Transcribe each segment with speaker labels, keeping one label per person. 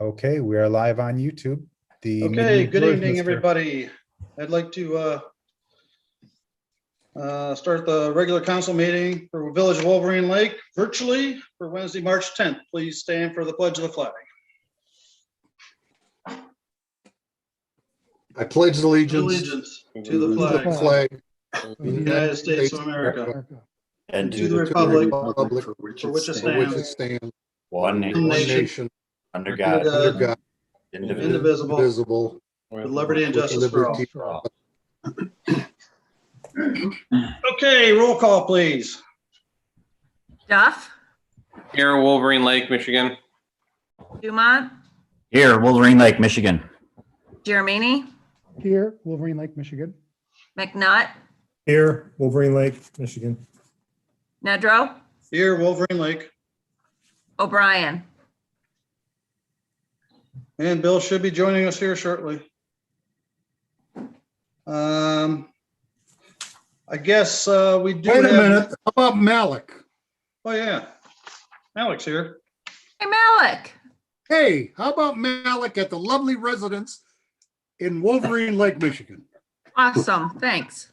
Speaker 1: Okay, we are live on YouTube.
Speaker 2: Okay, good evening, everybody. I'd like to start the regular council meeting for Village of Wolverine Lake virtually for Wednesday, March 10th. Please stand for the pledge of the flag.
Speaker 3: I pledge allegiance
Speaker 2: Allegiance to the flag of the United States of America and to the republic for which it stands,
Speaker 4: one
Speaker 2: nation,
Speaker 4: under
Speaker 2: under
Speaker 4: God,
Speaker 2: God, indivisible, with liberty and justice for all. Okay, roll call, please.
Speaker 5: Duff,
Speaker 6: Here, Wolverine Lake, Michigan.
Speaker 5: Dumont,
Speaker 4: here, Wolverine Lake, Michigan.
Speaker 5: Germini,
Speaker 7: Here, Wolverine Lake, Michigan.
Speaker 5: McNutt,
Speaker 8: Here, Wolverine Lake, Michigan.
Speaker 5: Nedrow,
Speaker 2: Here, Wolverine Lake.
Speaker 5: O'Brien.
Speaker 2: And Bill should be joining us here shortly. I guess we do
Speaker 3: Wait a
Speaker 2: have-
Speaker 3: minute, how about Malik?
Speaker 2: Oh, yeah. Alex here.
Speaker 5: Hey, Malik.
Speaker 3: Hey, how about Malik at the lovely residence in Wolverine Lake, Michigan?
Speaker 5: Awesome, thanks.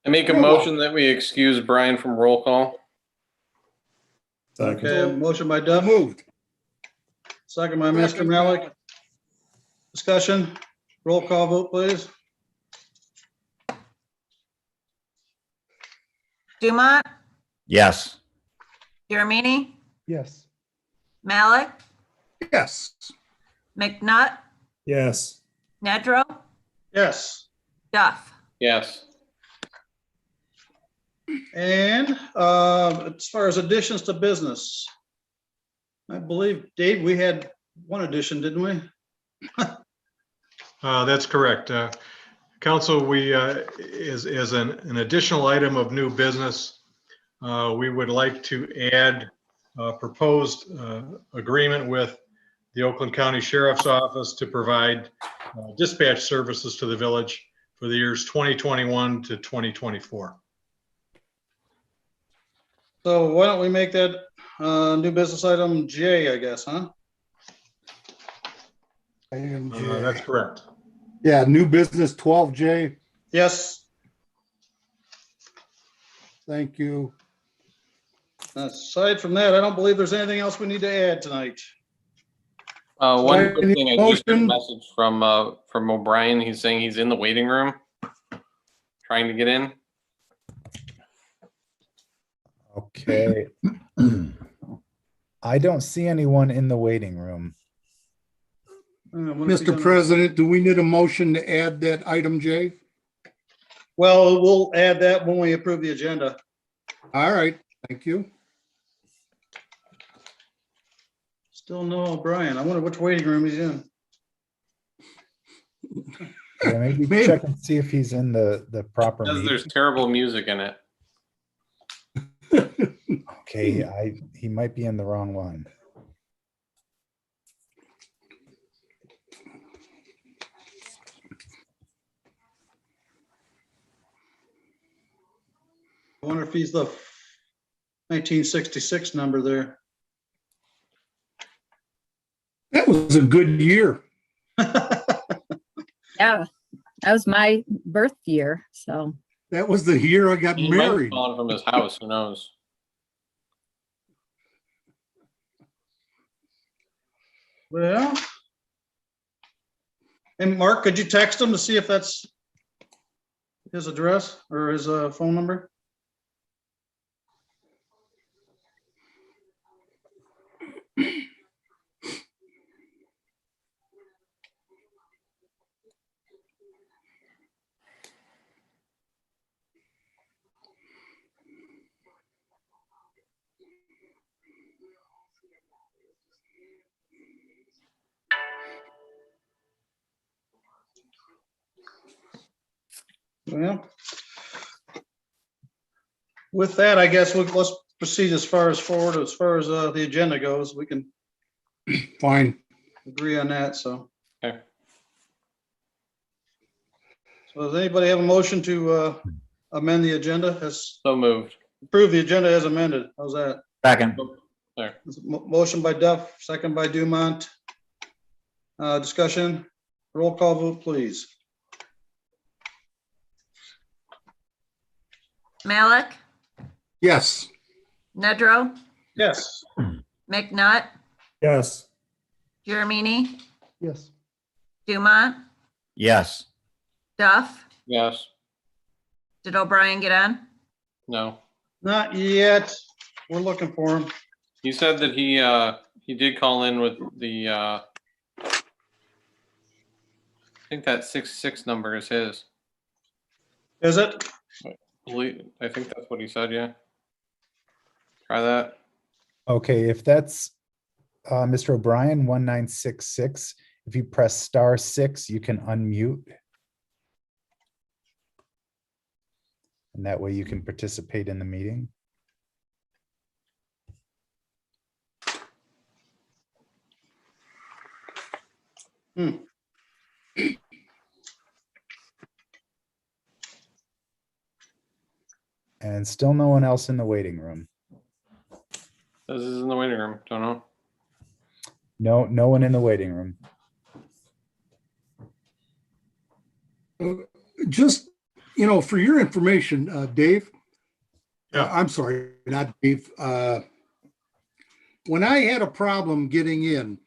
Speaker 6: I make a motion that we excuse Brian from roll call.
Speaker 8: Second.
Speaker 2: Okay, motion by Duff,
Speaker 3: Moved.
Speaker 2: second by Mr. Malik. Discussion, roll call vote, please.
Speaker 5: Dumont,
Speaker 4: Yes.
Speaker 5: Germini,
Speaker 7: Yes.
Speaker 5: Malik,
Speaker 3: Yes.
Speaker 5: McNutt,
Speaker 8: Yes.
Speaker 5: Nedrow,
Speaker 2: Yes.
Speaker 5: Duff.
Speaker 6: Yes.
Speaker 2: And as far as additions to business, I believe, Dave, we had one addition, didn't we?
Speaker 9: That's correct. Council, we, as an additional item of new business, we would like to add a proposed agreement with the Oakland County Sheriff's Office to provide dispatch services to the village for the years 2021 to 2024.
Speaker 2: So why don't we make that new business item J, I guess, huh?
Speaker 9: That's correct.
Speaker 3: Yeah, new business 12J.
Speaker 2: Yes.
Speaker 3: Thank you.
Speaker 2: Aside from that, I don't believe there's anything else we need to add tonight.
Speaker 6: One quick
Speaker 3: Any
Speaker 6: thing, I just got a
Speaker 3: motion?
Speaker 6: message from O'Brien. He's saying he's in the waiting room, trying to get in.
Speaker 1: Okay. I don't see anyone in the waiting room.
Speaker 3: Mr. President, do we need a motion to add that item J?
Speaker 2: Well, we'll add that when we approve the agenda.
Speaker 3: All right, thank you.
Speaker 2: Still no O'Brien. I wonder which waiting room he's in.
Speaker 1: Yeah, maybe
Speaker 3: Maybe.
Speaker 1: check and see if he's in the proper
Speaker 6: Says
Speaker 1: meeting.
Speaker 6: there's terrible music in it.
Speaker 1: Okay, he might be in the wrong one.
Speaker 2: I wonder if he's the 1966 number there.
Speaker 3: That was a good year.
Speaker 10: Yeah, that was my birth year, so.
Speaker 3: That was the year I got
Speaker 6: He might be
Speaker 3: married.
Speaker 6: calling from his house. Who knows?
Speaker 2: Well. And Mark, could you text him to see if that's his address or his phone number? Well, with that, I guess let's proceed as far as the agenda goes. We can
Speaker 3: Fine.
Speaker 2: agree on that, so.
Speaker 6: Okay.
Speaker 2: So does anybody have a motion to amend the agenda, as
Speaker 6: So moved.
Speaker 2: approve the agenda as amended? How's that?
Speaker 4: Second.
Speaker 6: There.
Speaker 2: Motion by Duff, second by Dumont. Discussion, roll call vote, please.
Speaker 5: Malik,
Speaker 3: Yes.
Speaker 5: Nedrow,
Speaker 2: Yes.
Speaker 5: McNutt,
Speaker 8: Yes.
Speaker 5: Jeremini,
Speaker 7: Yes.
Speaker 5: Dumont,
Speaker 4: Yes.
Speaker 5: Duff.
Speaker 6: Yes.
Speaker 5: Did O'Brien get on?
Speaker 6: No.
Speaker 2: Not yet. We're looking for him.
Speaker 6: He said that he did call in with the I think that 66 number is his.
Speaker 2: Is it?
Speaker 6: I think that's what he said, yeah. Try that.
Speaker 1: Okay, if that's Mr. O'Brien, 1966, if you press *6, you can unmute. And that way you can participate in the meeting. And still no one else in the waiting room.
Speaker 6: This is in the waiting room. Don't know.
Speaker 1: No one in the waiting room.
Speaker 3: Just, for your information, Dave.
Speaker 9: Yeah.
Speaker 3: I'm sorry, not Dave. When I had a problem getting in,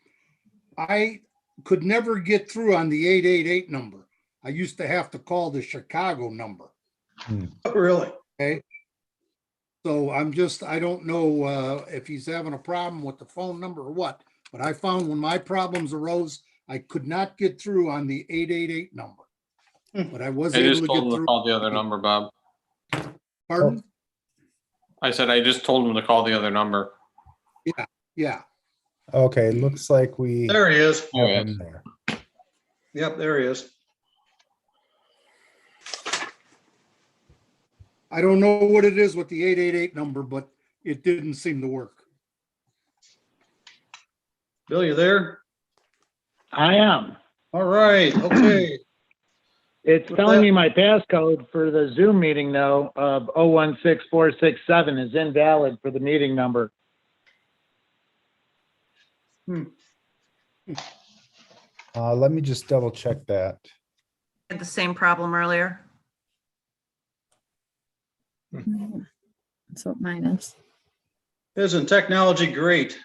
Speaker 3: I could never get through on the 888 number. I used to have to call the Chicago number.
Speaker 2: Really?
Speaker 3: Okay. So I don't know if he's having a problem with the phone number or what, but I found when my problems arose, I could not get through on the 888 number. But I was
Speaker 6: I
Speaker 3: able
Speaker 6: just
Speaker 3: to
Speaker 6: told
Speaker 3: get
Speaker 6: him to
Speaker 3: through.
Speaker 6: call the other number, Bob.
Speaker 3: Pardon?
Speaker 6: I said I just told him to call the other number.
Speaker 3: Yeah.
Speaker 1: Okay, looks like we
Speaker 2: There he is.
Speaker 1: have him there.
Speaker 2: Yep, there he is.
Speaker 3: I don't know what it is with the 888 number, but it didn't seem to work.
Speaker 2: Bill, you there?
Speaker 11: I am.
Speaker 2: All right, okay.
Speaker 11: It's
Speaker 2: With
Speaker 11: telling
Speaker 2: that-
Speaker 11: me my passcode for the Zoom meeting though of 016467 is invalid for the meeting number.
Speaker 1: Let me just double check that.
Speaker 5: Had the same problem earlier.
Speaker 10: That's what mine is.
Speaker 2: Isn't technology great?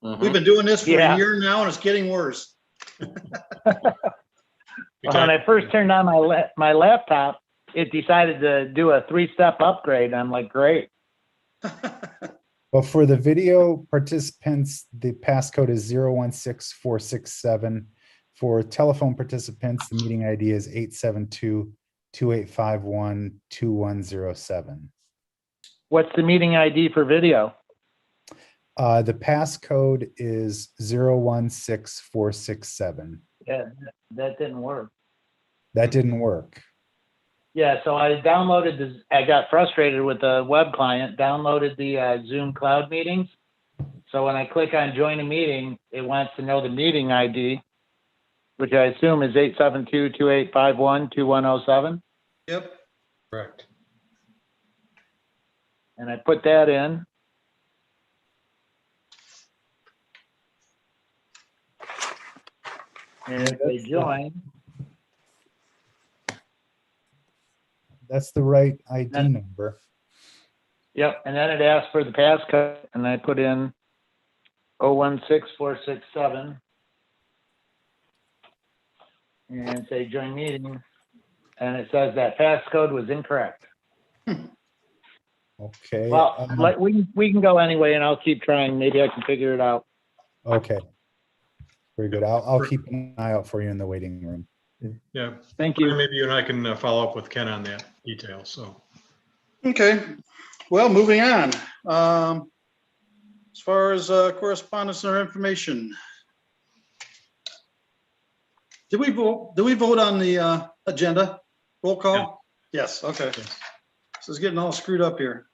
Speaker 6: Mhm.
Speaker 2: We've been doing this for
Speaker 11: Yeah.
Speaker 2: a year now and it's getting worse.
Speaker 11: When I first turned on my laptop, it decided to do a 3-step upgrade. I'm like, great.
Speaker 1: Well, for the video participants, the passcode is 016467. For telephone participants, the meeting ID is 872-2851-2107.
Speaker 11: What's the meeting ID for video?
Speaker 1: The passcode is 016467.
Speaker 11: Yeah, that didn't work.
Speaker 1: That didn't work.
Speaker 11: Yeah, so I got frustrated with the web client, downloaded the Zoom cloud meetings. So when I click on join a meeting, it wants to know the meeting ID, which I assume is 872-2851-2107.
Speaker 2: Yep.
Speaker 9: Correct.
Speaker 11: And I put that in. And if they join,
Speaker 1: That's the right ID number.
Speaker 11: yep, and then it asks for the passcode, and I put in 016467. And say join meeting, and it says that passcode was incorrect.
Speaker 1: Okay.
Speaker 11: Well, we can go anyway, and I'll keep trying. Maybe I can figure it out.
Speaker 1: Okay. Very good. I'll keep an eye out for you in the waiting room.
Speaker 9: Yeah.
Speaker 11: Thank you.
Speaker 9: Maybe you and I can follow up with Ken on that detail. So.
Speaker 2: Okay, well, moving on. As far as correspondence or information. Did we vote on the agenda? Roll call? Yes, okay.
Speaker 9: Yes.
Speaker 2: This is getting all screwed up here.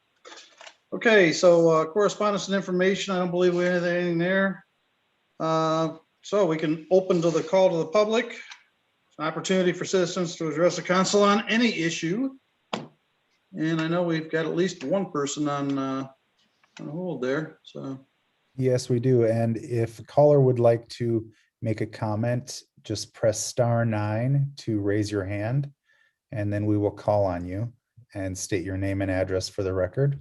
Speaker 2: Okay, so correspondence and information, I don't believe we have anything there. So we can open to the call to the public. An opportunity for citizens to address the council on any issue. And I know we've got at least one person on hold there, so.
Speaker 1: Yes, we do. And if a caller would like to make a comment, just press *9 to raise your hand, and then we will call on you and state your name and address for the record.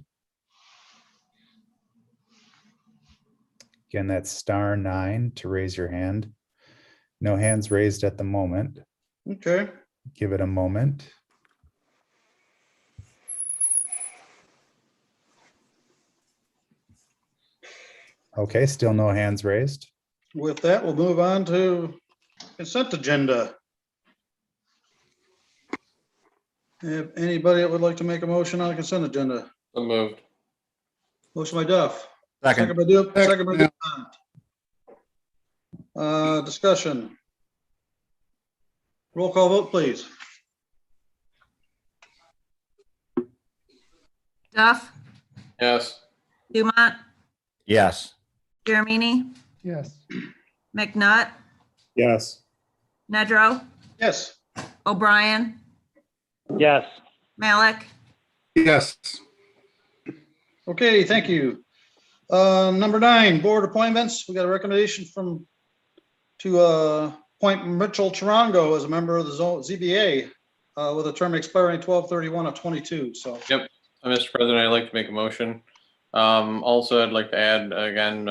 Speaker 1: Again, that's *9 to raise your hand. No hands raised at the moment.
Speaker 2: Okay,
Speaker 1: Give it a moment. Okay, still no hands raised.
Speaker 2: with that, we'll move on to consent agenda. If anybody that would like to make a motion on the consent agenda,
Speaker 6: So moved.
Speaker 2: motion by Duff.
Speaker 4: Second.
Speaker 2: by Duke, second by Dumont. Discussion. Roll call vote, please.
Speaker 5: Duff,
Speaker 6: Yes.
Speaker 5: Dumont,
Speaker 4: Yes.
Speaker 5: Jeremini,
Speaker 7: Yes.
Speaker 5: McNutt,
Speaker 8: Yes.
Speaker 5: Nedrow,
Speaker 2: Yes.
Speaker 5: O'Brien,
Speaker 11: Yes.
Speaker 5: Malik,
Speaker 3: Yes.
Speaker 2: Okay, thank you. Number 9, board appointments. We got a recommendation to appoint Mitchell Tarango as a member of the ZBA with a term expiring 12/31/22. So,
Speaker 6: Yep. Mr. President, I'd like to make a motion. Also, I'd like to add again,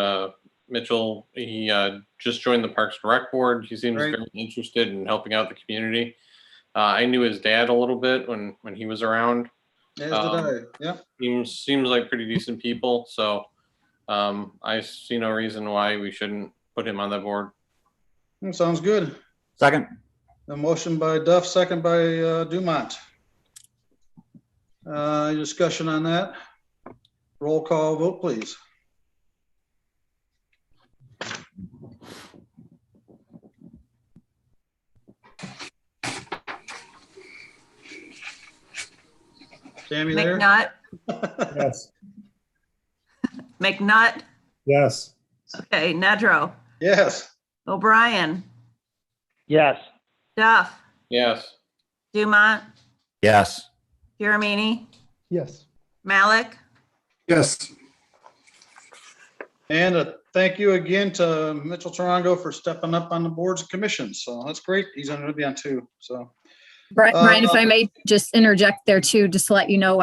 Speaker 6: Mitchell, he just joined the Parks and Rec Board. He seems
Speaker 2: Right.
Speaker 6: very interested in helping out the community. I knew his dad a little bit when he was around.
Speaker 2: as did I. Yeah.
Speaker 6: Seems like pretty decent people. So I see no reason why we shouldn't put him on that board.
Speaker 2: Sounds good.
Speaker 4: Second.
Speaker 2: A motion by Duff, second by Dumont. Any discussion on that? Roll call vote, please. Sammy there?
Speaker 5: McNutt,
Speaker 8: Yes.
Speaker 5: McNutt,
Speaker 8: Yes.
Speaker 5: okay, Nedrow,
Speaker 2: Yes.
Speaker 5: O'Brien,
Speaker 11: Yes.
Speaker 5: Duff,
Speaker 6: Yes.
Speaker 5: Dumont,
Speaker 4: Yes.
Speaker 5: Jeremini,
Speaker 7: Yes.
Speaker 5: Malik,
Speaker 3: Yes.
Speaker 2: And thank you again to Mitchell Tarango for stepping up on the boards and commissions. So that's great. He's going to be on 2. So,
Speaker 10: Brian, if I may just interject there too, just to let you know,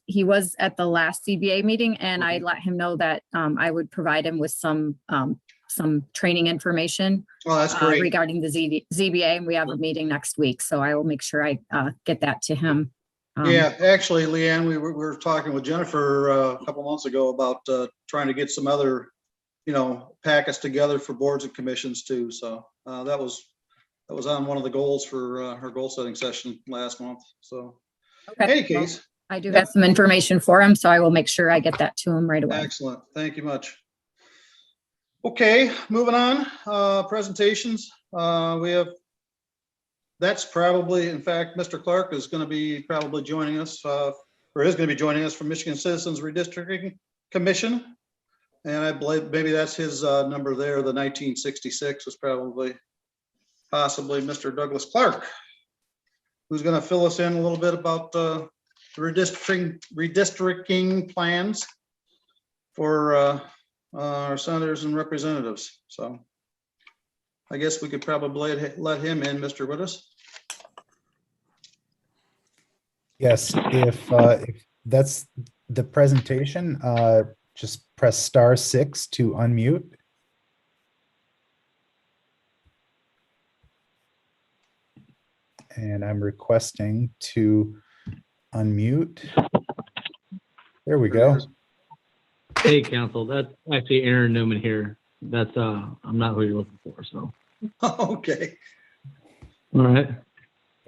Speaker 10: he was at the last CBA meeting and I let him know that I would provide him with some training information
Speaker 2: oh, that's great.
Speaker 10: regarding the ZBA, and we have a meeting next week. So I will make sure I get that to him.
Speaker 2: Yeah, actually, Leanne, we were talking with Jennifer a couple months ago about trying to get some other, packets together for boards and commissions too. So that was on one of the goals for her goal setting session last month. So,
Speaker 10: Okay.
Speaker 2: in any case,
Speaker 10: I do have some information for him, so I will make sure I get that to him right away.
Speaker 2: excellent. Thank you much. Okay, moving on. Presentations. That's probably, in fact, Mr. Clark is going to be probably joining us, or is going to be joining us from Michigan Citizens Redistricting Commission. And I believe maybe that's his number there, the 1966 was possibly Mr. Douglas Clark, who's going to fill us in a little bit about the redistricting plans for our senators and representatives. So I guess we could probably let him in, Mr. Wittes.
Speaker 1: Yes, if that's the presentation, just press *6 to unmute. And I'm requesting to unmute. There we go.
Speaker 12: Hey, council, that's actually Aaron Newman here. That's, I'm not who you're looking for, so.
Speaker 2: Okay.
Speaker 12: All right.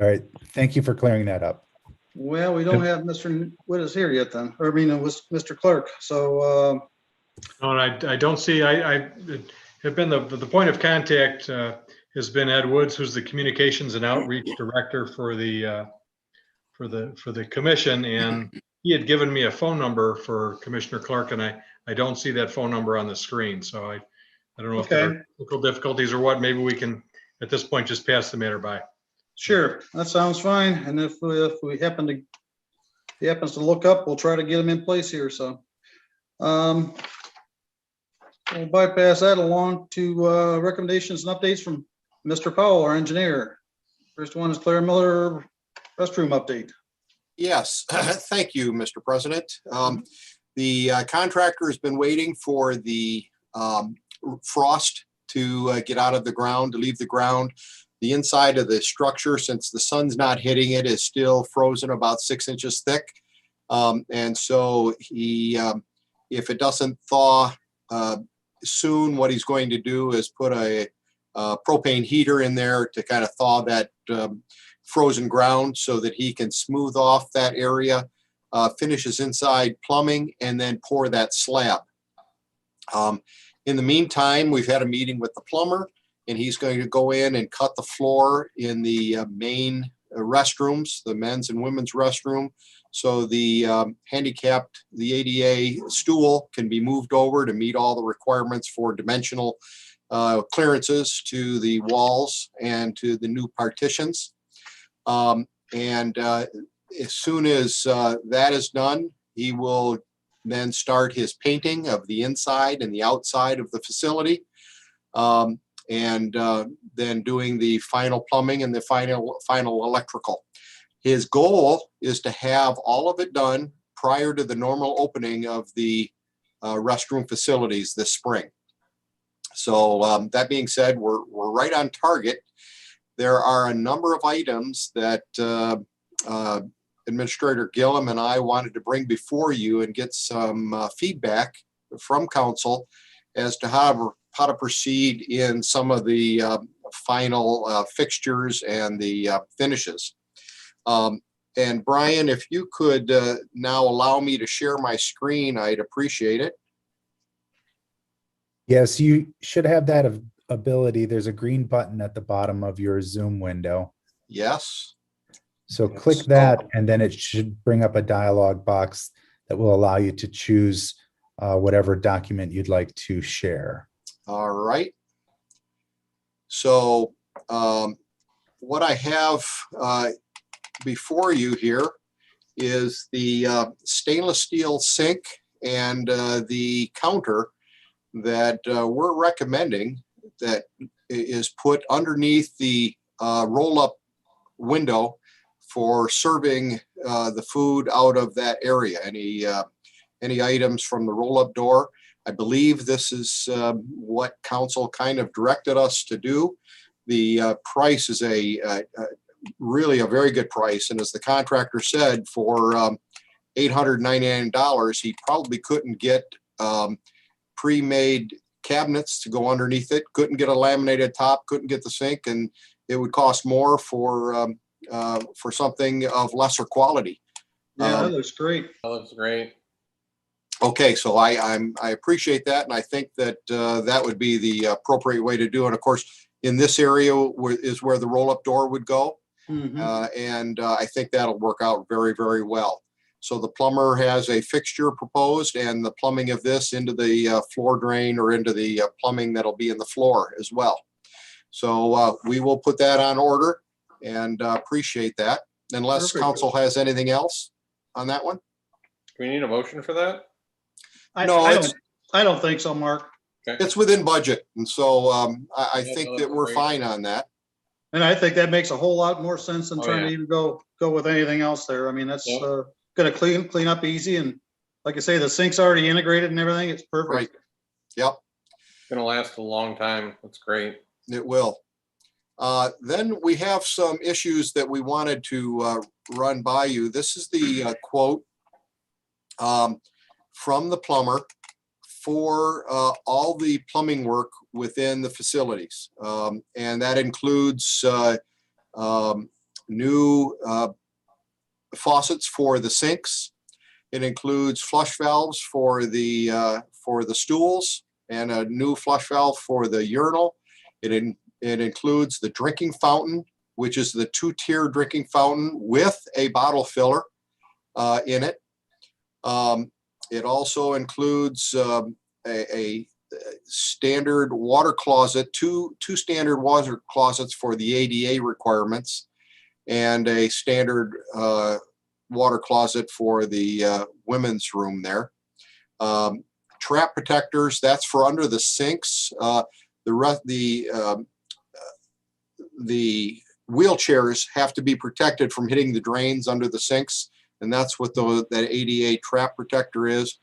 Speaker 1: All right. Thank you for clearing that up.
Speaker 2: Well, we don't have Mr. Wittes here yet then, or I mean, it was Mr. Clark. So,
Speaker 9: No, and I don't see, I have been the point of contact has been Ed Woods, who's the communications and outreach director for the commission. And he had given me a phone number for Commissioner Clark, and I don't see that phone number on the screen. So I don't know if there are technical difficulties or what. Maybe we can, at this point, just pass the matter by.
Speaker 2: sure, that sounds fine. And if we happen to, he happens to look up, we'll try to get him in place here. So, We'll bypass that along to recommendations and updates from Mr. Powell, our engineer. First one is Clara Miller restroom update.
Speaker 13: Yes, thank you, Mr. President. The contractor has been waiting for the frost to get out of the ground, to leave the ground. The inside of the structure, since the sun's not hitting it, is still frozen about 6 inches thick. And so he, if it doesn't thaw soon, what he's going to do is put a propane heater in there to kind of thaw that frozen ground so that he can smooth off that area, finish his inside plumbing, and then pour that slab. In the meantime, we've had a meeting with the plumber, and he's going to go in and cut the floor in the main restrooms, the men's and women's restroom. So the handicapped, the ADA stool can be moved over to meet all the requirements for dimensional clearances to the walls and to the new partitions. As soon as that is done, he will then start his painting of the inside and the outside of the facility. Then doing the final plumbing and the final electrical. His goal is to have all of it done prior to the normal opening of the restroom facilities this spring. So that being said, we're right on target. There are a number of items that Administrator Gillum and I wanted to bring before you and get some feedback from council as to how to proceed in some of the final fixtures and the finishes. And Brian, if you could now allow me to share my screen, I'd appreciate it.
Speaker 1: Yes, you should have that ability. There's a green button at the bottom of your Zoom window.
Speaker 13: Yes.
Speaker 1: So click that, and then it should bring up a dialog box that will allow you to choose whatever document you'd like to share.
Speaker 13: All right. So what I have before you here is the stainless steel sink and the counter that we're recommending that is put underneath the roll-up window for serving the food out of that area. Any items from the roll-up door. I believe this is what council kind of directed us to do. The price is really a very good price. And as the contractor said, for $899, he probably couldn't get pre-made cabinets to go underneath it, couldn't get a laminated top, couldn't get the sink, and it would cost more for something of lesser quality.
Speaker 2: Yeah, that looks great.
Speaker 6: That looks great.
Speaker 13: Okay, so I appreciate that, and I think that that would be the appropriate way to do it. Of course, in this area is where the roll-up door would go, and I think that'll work out very, very well. So the plumber has a fixture proposed, and the plumbing of this into the floor drain or into the plumbing that'll be in the floor as well. So we will put that on order, and appreciate that. Unless council has anything else on that one.
Speaker 6: Do we need a motion for that?
Speaker 2: I don't think so, Mark.
Speaker 6: Okay.
Speaker 13: It's within budget, and so I think that we're fine on that.
Speaker 2: And I think that makes a whole lot more sense than trying to even go with anything else there. I mean, that's gonna clean up easy, and like I say, the sink's already integrated and everything. It's perfect.
Speaker 13: Right. Yep.
Speaker 6: It's gonna last a long time. That's great.
Speaker 13: It will. Then we have some issues that we wanted to run by you. This is the quote from the plumber for all the plumbing work within the facilities. And that includes new faucets for the sinks. It includes flush valves for the stools and a new flush valve for the urinal. It includes the drinking fountain, which is the 2-tier drinking fountain with a bottle filler in it. It also includes a standard water closet, two standard water closets for the ADA requirements, and a standard water closet for the women's room there. trap protectors, that's for under the sinks. The wheelchairs have to be protected from hitting the drains under the sinks, and that's what that ADA trap protector is.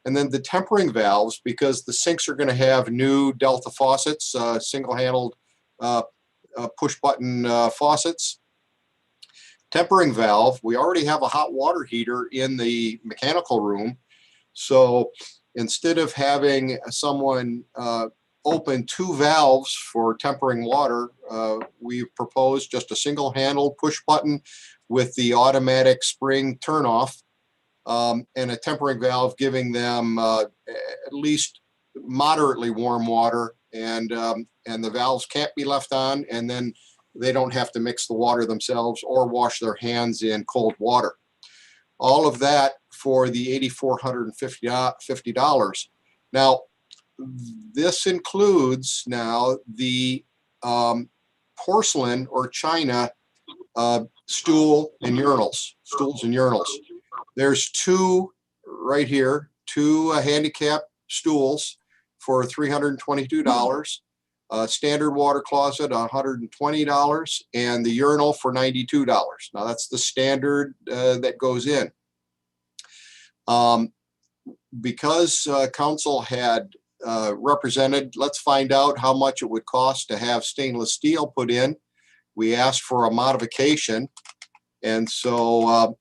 Speaker 13: And then the tempering valves, because the sinks are going to have new Delta faucets, single-handled push-button faucets. Tempering valve, we already have a hot water heater in the mechanical room. So instead of having someone open 2 valves for tempering water, we've proposed just a single-handled push button with the automatic spring turnoff, and a tempering valve giving them at least moderately warm water, and the valves can't be left on, and then they don't have to mix the water themselves or wash their hands in cold water. All of that for the $8,450. Now, this includes now the porcelain or china stools and urinals. There's 2 right here, 2 handicap stools for $322. Standard water closet, $120, and the urinal for $92. Now that's the standard that goes in. Because council had represented, let's find out how much it would cost to have stainless steel put in. We asked for a modification, and so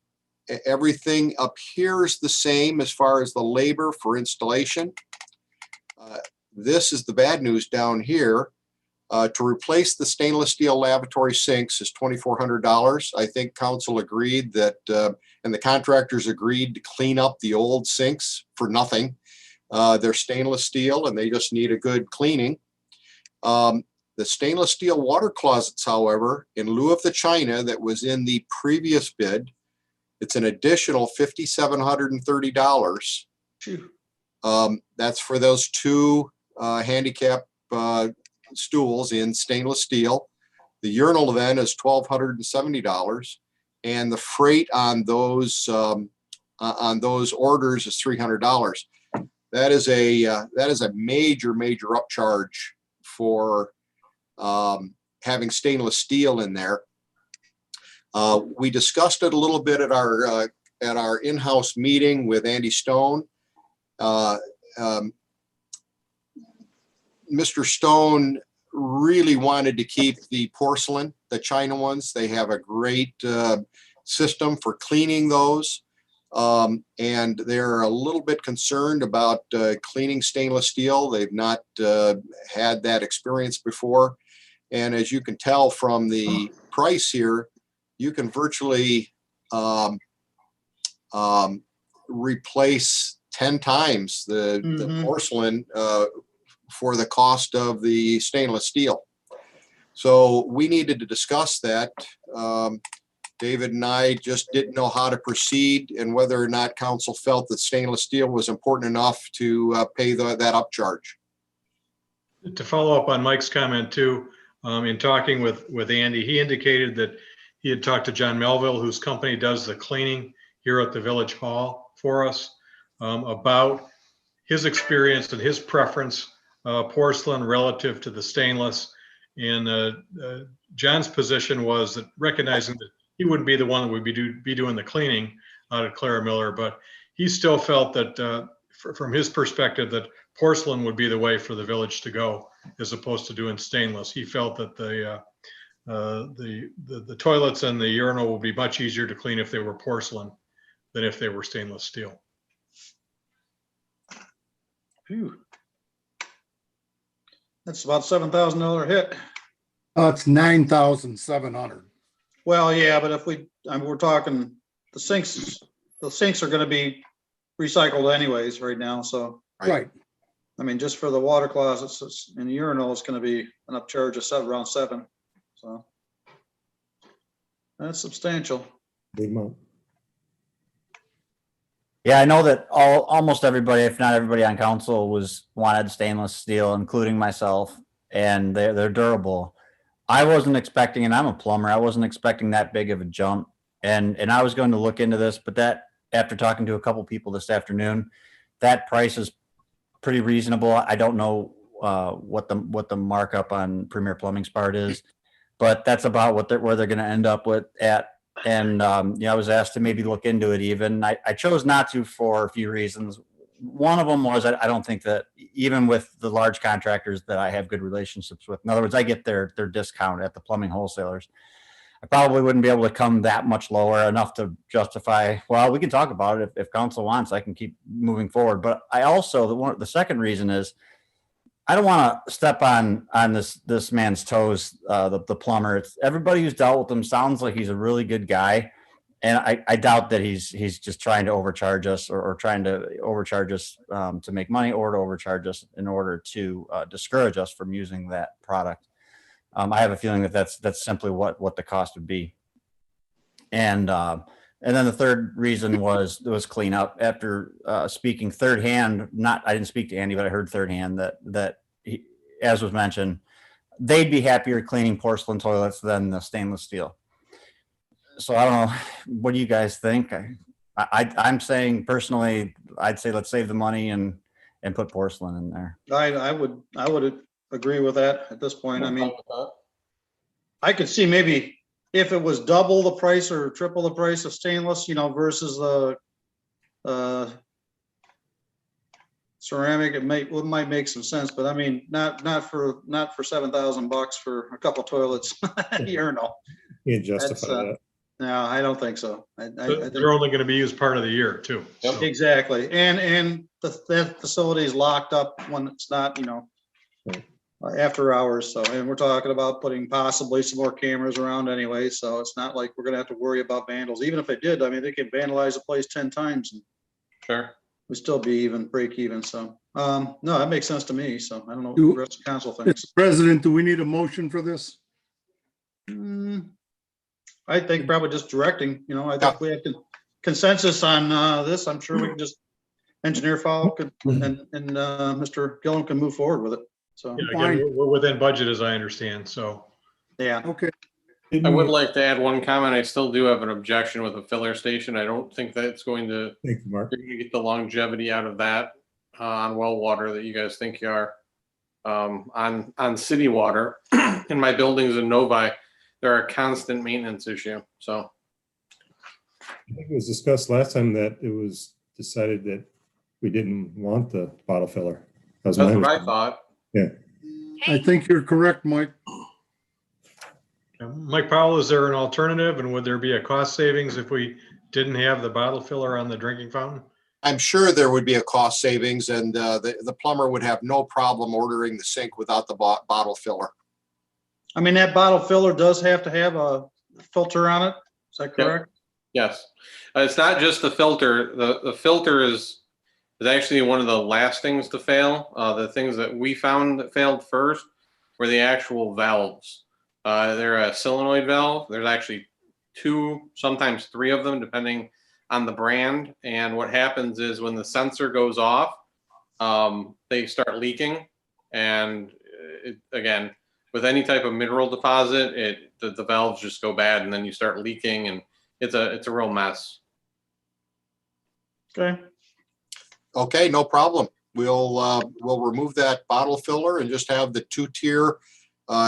Speaker 13: everything appears the same as far as the labor for installation. This is the bad news down here. To replace the stainless steel lavatory sinks is $2,400. I think council agreed that, and the contractors agreed to clean up the old sinks for nothing. They're stainless steel and they just need a good cleaning. The stainless steel water closets, however, in lieu of the china that was in the previous bid, it's an additional $5,730. That's for those 2 handicap stools in stainless steel. The urinal then is $1,270, and the freight on those orders is $300. That is a major upcharge for having stainless steel in there. We discussed it a little bit at our in-house meeting with Andy Stone. Mr. Stone really wanted to keep the porcelain, the china ones. They have a great system for cleaning those. And they're a little bit concerned about cleaning stainless steel. They've not had that experience before. And as you can tell from the price here, you can virtually replace 10 times the porcelain for the cost of the stainless steel. So we needed to discuss that. David and I just didn't know how to proceed and whether or not council felt that stainless steel was important enough to pay that upcharge.
Speaker 9: To follow up on Mike's comment too, in talking with Andy, he indicated that he had talked to John Melville, whose company does the cleaning here at the Village Hall for us, about his experience and his preference, porcelain relative to the stainless. And John's position was that recognizing that he wouldn't be the one that would be doing the cleaning out at Clara Miller, but he still felt that from his perspective that porcelain would be the way for the village to go as opposed to doing stainless. He felt that the toilets and the urinal would be much easier to clean if they were porcelain than if they were stainless steel.
Speaker 2: Phew. That's about $7,000 hit.
Speaker 3: It's $9,700.
Speaker 2: Well, yeah, but if we're talking the sinks are going to be recycled anyways right now. So,
Speaker 3: Right.
Speaker 2: I mean, just for the water closets and the urinal, it's going to be an upcharge of around $7,000. So that's substantial.
Speaker 8: Big month.
Speaker 4: Yeah, I know that almost everybody, if not everybody on council, wanted stainless steel, including myself, and they're durable. I wasn't expecting, and I'm a plumber, I wasn't expecting that big of a jump. And I was going to look into this, but that after talking to a couple people this afternoon, that price is pretty reasonable. I don't know what the markup on Premier Plumbing's part is, but that's about where they're going to end up with at. And I was asked to maybe look into it even. I chose not to for a few reasons. One of them was I don't think that even with the large contractors that I have good relationships with, in other words, I get their discount at the plumbing wholesalers. I probably wouldn't be able to come that much lower enough to justify, well, we can talk about it if council wants, I can keep moving forward. But I also, the second reason is I don't want to step on this man's toes, the plumber. It's everybody who's dealt with him sounds like he's a really good guy. And I doubt that he's just trying to overcharge us or trying to overcharge us to make money or to overcharge us in order to discourage us from using that product. I have a feeling that that's simply what the cost would be. And then the third reason was cleanup. After speaking third hand, I didn't speak to Andy, but I heard third hand that he, as was mentioned, they'd be happier cleaning porcelain toilets than the stainless steel. So I don't know. What do you guys think? I'm saying personally, I'd say let's save the money and put porcelain in there.
Speaker 2: I would agree with that at this point. I mean, I could see maybe if it was double the price or triple the price of stainless, versus the ceramic, it might make some sense. But I mean, not for $7,000 for a couple toilets. Urinal.
Speaker 8: You justify that.
Speaker 2: No, I don't think so. I think
Speaker 9: They're only going to be used part of the year too. So.
Speaker 2: Exactly. And that facility is locked up when it's not, after hours. So, and we're talking about putting possibly some more cameras around anyway. So it's not like we're going to have to worry about vandals. Even if they did, I mean, they can vandalize the place 10 times and
Speaker 6: Sure.
Speaker 2: we'd still be break even. So, no, that makes sense to me. So I don't know what the rest of the council thinks.
Speaker 3: Mr. President, do we need a motion for this?
Speaker 2: I think probably just directing, I think we have consensus on this. I'm sure we can just engineer file and Mr. Gillum can move forward with it. So
Speaker 9: yeah, again, we're within budget as I understand. So
Speaker 2: yeah.
Speaker 3: Okay.
Speaker 6: I would like to add one comment. I still do have an objection with a filler station. I don't think that it's going to,
Speaker 8: Thank you, Mark.
Speaker 6: you're going to get the longevity out of that on well water that you guys think you are. On city water in my buildings in Novi, there are a constant maintenance issue. So
Speaker 8: I think it was discussed last time that it was decided that we didn't want the bottle filler.
Speaker 6: that's what I thought.
Speaker 8: Yeah.
Speaker 3: I think you're correct, Mike.
Speaker 9: Mike Powell, is there an alternative and would there be a cost savings if we didn't have the bottle filler on the drinking fountain?
Speaker 13: I'm sure there would be a cost savings and the plumber would have no problem ordering the sink without the bottle filler.
Speaker 2: I mean, that bottle filler does have to have a filter on it. Is that correct?
Speaker 6: Yep. Yes. It's not just the filter. The filter is actually one of the last things to fail. The things that we found that failed first were the actual valves. They're a solenoid valve. There's actually 2, sometimes 3 of them, depending on the brand. And what happens is when the sensor goes off, they start leaking. And again, with any type of mineral deposit, the valves just go bad, and then you start leaking, and it's a real mess.
Speaker 2: Okay.
Speaker 13: Okay, no problem. We'll remove that bottle filler and just have the 2-tier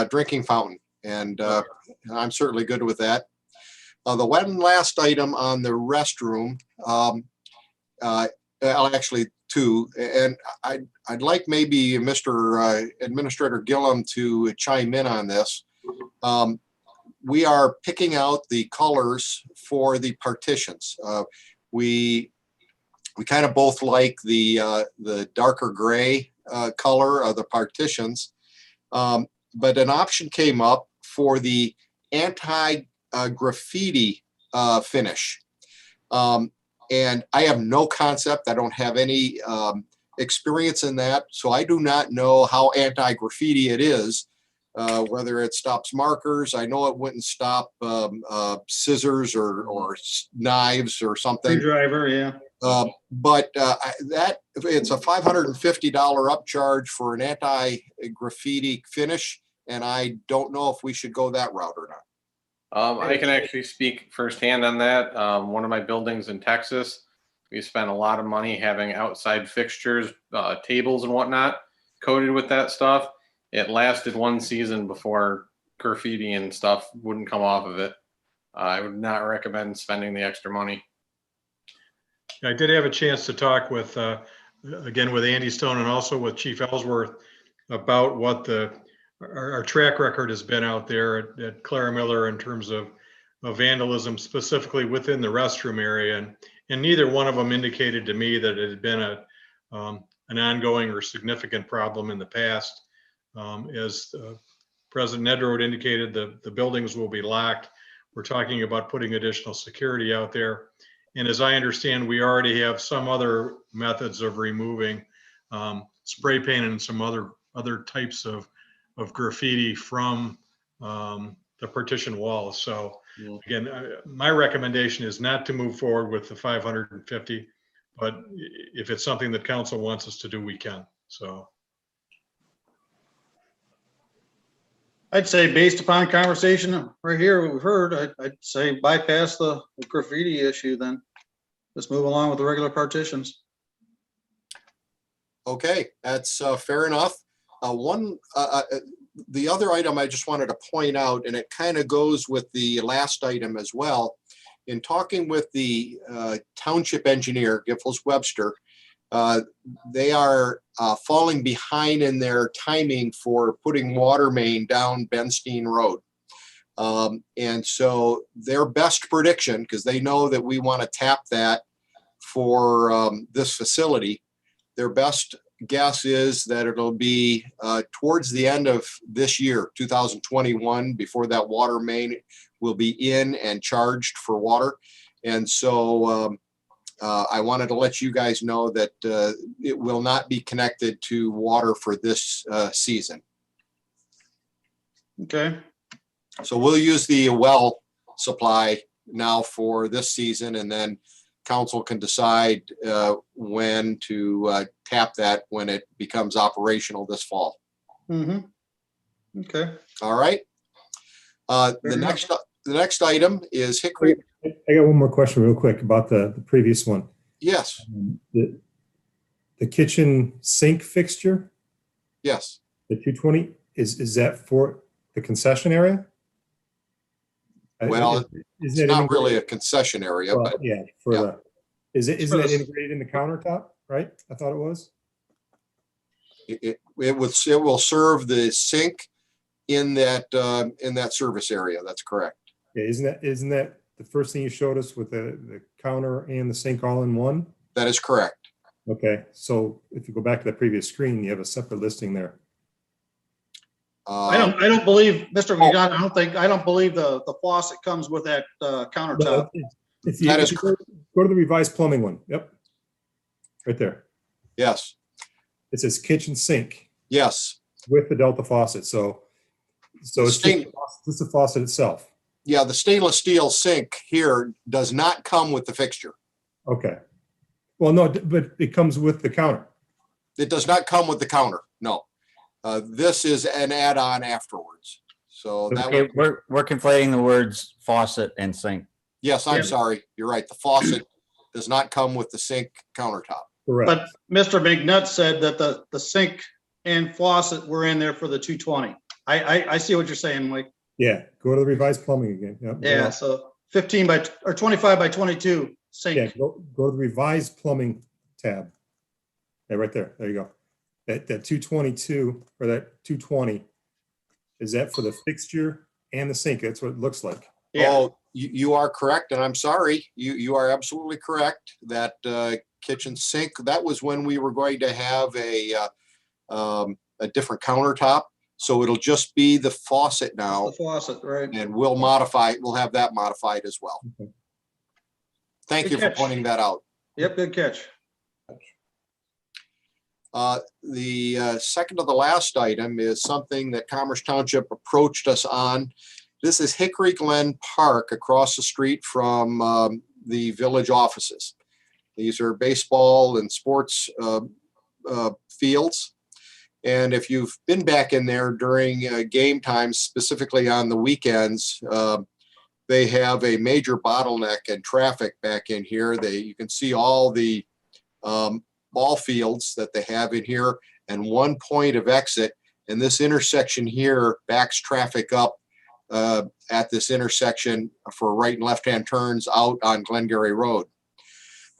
Speaker 13: drinking fountain. And I'm certainly good with that. The one last item on the restroom, actually 2, and I'd like maybe Mr. Administrator Gillum to chime in on this. We are picking out the colors for the partitions. We kind of both like the darker gray color of the partitions, but an option came up for the anti-graffiti finish. And I have no concept. I don't have any experience in that. So I do not know how anti-graffiti it is, whether it stops markers. I know it wouldn't stop scissors or knives or something.
Speaker 2: Screwdriver, yeah.
Speaker 13: But it's a $550 upcharge for an anti-graffiti finish. And I don't know if we should go that route or not.
Speaker 6: I can actually speak firsthand on that. One of my buildings in Texas, We spent a lot of money having outside fixtures, tables and whatnot coated with that stuff. It lasted one season before graffiti and stuff wouldn't come off of it. I would not recommend spending the extra money.
Speaker 9: I did have a chance to talk with, again, with Andy Stone and also with Chief Ellsworth about what our track record has been out there at Clara Miller in terms of vandalism, specifically within the restroom area. And neither one of them indicated to me that it had been an ongoing or significant problem in the past. As President Nedrow indicated, the buildings will be locked. We're talking about putting additional security out there. And as I understand, we already have some other methods of removing spray paint and some other types of graffiti from the partition walls. So again, my recommendation is not to move forward with the 550, but if it's something that council wants us to do, we can. So
Speaker 2: I'd say based upon conversation right here, what we've heard, I'd say bypass the graffiti issue then. Just move along with the regular partitions.
Speaker 13: Okay, that's fair enough. The other item I just wanted to point out, and it kind of goes with the last item as well, in talking with the township engineer, Giffords Webster, they are falling behind in their timing for putting water main down Benstein Road. And so their best prediction, because they know that we want to tap that for this facility, their best guess is that it'll be towards the end of this year, 2021, before that water main will be in and charged for water. And so I wanted to let you guys know that it will not be connected to water for this season.
Speaker 2: Okay.
Speaker 13: So we'll use the well supply now for this season, and then council can decide when to tap that when it becomes operational this fall.
Speaker 2: Mm-hmm. Okay.
Speaker 13: All right. The next item is Hickory.
Speaker 8: I got one more question real quick about the previous one.
Speaker 13: Yes.
Speaker 8: The kitchen sink fixture,
Speaker 13: Yes.
Speaker 8: the 220, is that for the concession area?
Speaker 13: Well, it's not really a concession area,
Speaker 8: Well,
Speaker 13: but
Speaker 8: yeah,
Speaker 13: yeah.
Speaker 8: Isn't it integrated in the countertop, right? I thought it was.
Speaker 13: it will serve the sink in that service area. That's correct.
Speaker 8: Yeah, isn't that the first thing you showed us with the counter and the sink all in one?
Speaker 13: That is correct.
Speaker 8: Okay, so if you go back to the previous screen, you have a separate listing there.
Speaker 2: I don't believe, Mr. McDonough, I don't believe the faucet comes with that countertop.
Speaker 8: If you go to the revised plumbing one, yep, right there.
Speaker 13: Yes.
Speaker 8: It says kitchen sink.
Speaker 13: Yes.
Speaker 8: With the Delta faucet, so it's just the faucet itself.
Speaker 13: Yeah, the stainless steel sink here does not come with the fixture.
Speaker 8: Okay. Well, no, but it comes with the counter.
Speaker 13: It does not come with the counter. No. This is an add-on afterwards. So that
Speaker 4: Okay, we're conflating the words faucet and sink.
Speaker 13: Yes, I'm sorry. You're right. The faucet does not come with the sink countertop.
Speaker 8: Correct.
Speaker 2: But Mr. McNutt said that the sink and faucet were in there for the 220. I see what you're saying, Mike.
Speaker 8: Yeah, go to the revised plumbing again. Yep,
Speaker 2: Yeah, so 25 by 22 sink.
Speaker 8: Yeah, go to the revised plumbing tab. Yeah, right there. There you go. That 222 or that 220, is that for the fixture and the sink? That's what it looks like.
Speaker 2: Yeah.
Speaker 13: Oh, you are correct, and I'm sorry. You are absolutely correct. That kitchen sink, that was when we were going to have a different countertop. So it'll just be the faucet now.
Speaker 2: The faucet, right.
Speaker 13: And we'll have that modified as well.
Speaker 8: Okay.
Speaker 13: Thank
Speaker 2: Good
Speaker 13: you
Speaker 2: catch.
Speaker 13: for pointing that out.
Speaker 2: Yep, good catch.
Speaker 13: The second to the last item is something that Commerce Township approached us on. This is Hickory Glen Park across the street from the village offices. These are baseball and sports fields. And if you've been back in there during game times, specifically on the weekends, they have a major bottleneck in traffic back in here. You can see all the ball fields that they have in here and one point of exit. And this intersection here backs traffic up at this intersection for right and left-hand turns out on Glengarry Road.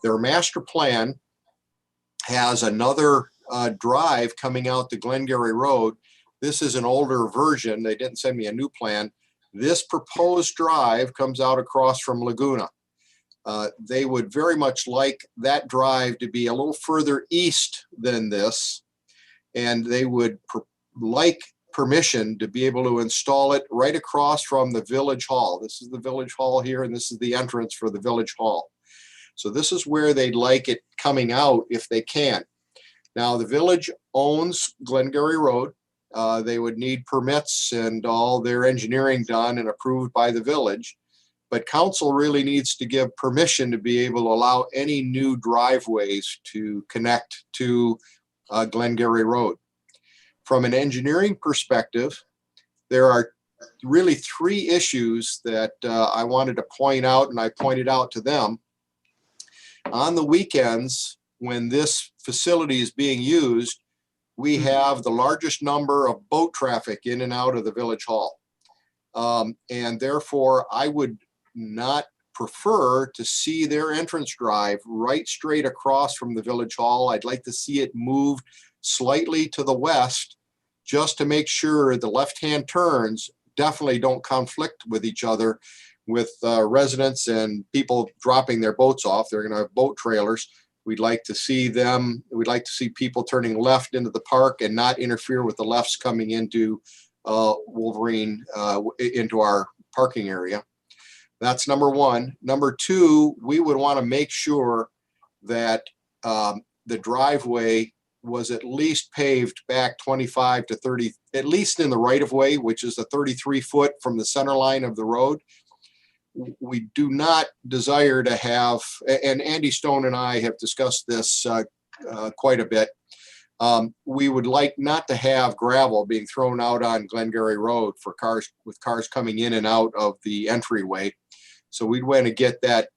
Speaker 13: Their master plan has another drive coming out to Glengarry Road. This is an older version. They didn't send me a new plan. This proposed drive comes out across from Laguna. They would very much like that drive to be a little further east than this, and they would like permission to be able to install it right across from the village hall. This is the village hall here, and this is the entrance for the village hall. So this is where they'd like it coming out if they can. Now, the village owns Glengarry Road. They would need permits and all their engineering done and approved by the village. But council really needs to give permission to be able to allow any new driveways to connect to Glengarry Road. From an engineering perspective, there are really three issues that I wanted to point out, and I pointed out to them. On the weekends, when this facility is being used, we have the largest number of boat traffic in and out of the village hall. And therefore, I would not prefer to see their entrance drive right straight across from the village hall. I'd like to see it moved slightly to the west, just to make sure the left-hand turns definitely don't conflict with each other with residents and people dropping their boats off. They're going to have boat trailers. We'd like to see them. We'd like to see people turning left into the park and not interfere with the lefts coming into Wolverine, into our parking area. That's number one. Number two, we would want to make sure that the driveway was at least paved back 25 to 30, at least in the right of way, which is the 33 foot from the center line of the road. We do not desire to have, and Andy Stone and I have discussed this quite a bit. We would like not to have gravel being thrown out on Glengarry Road for cars, with cars coming in and out of the entryway. So we'd want to get that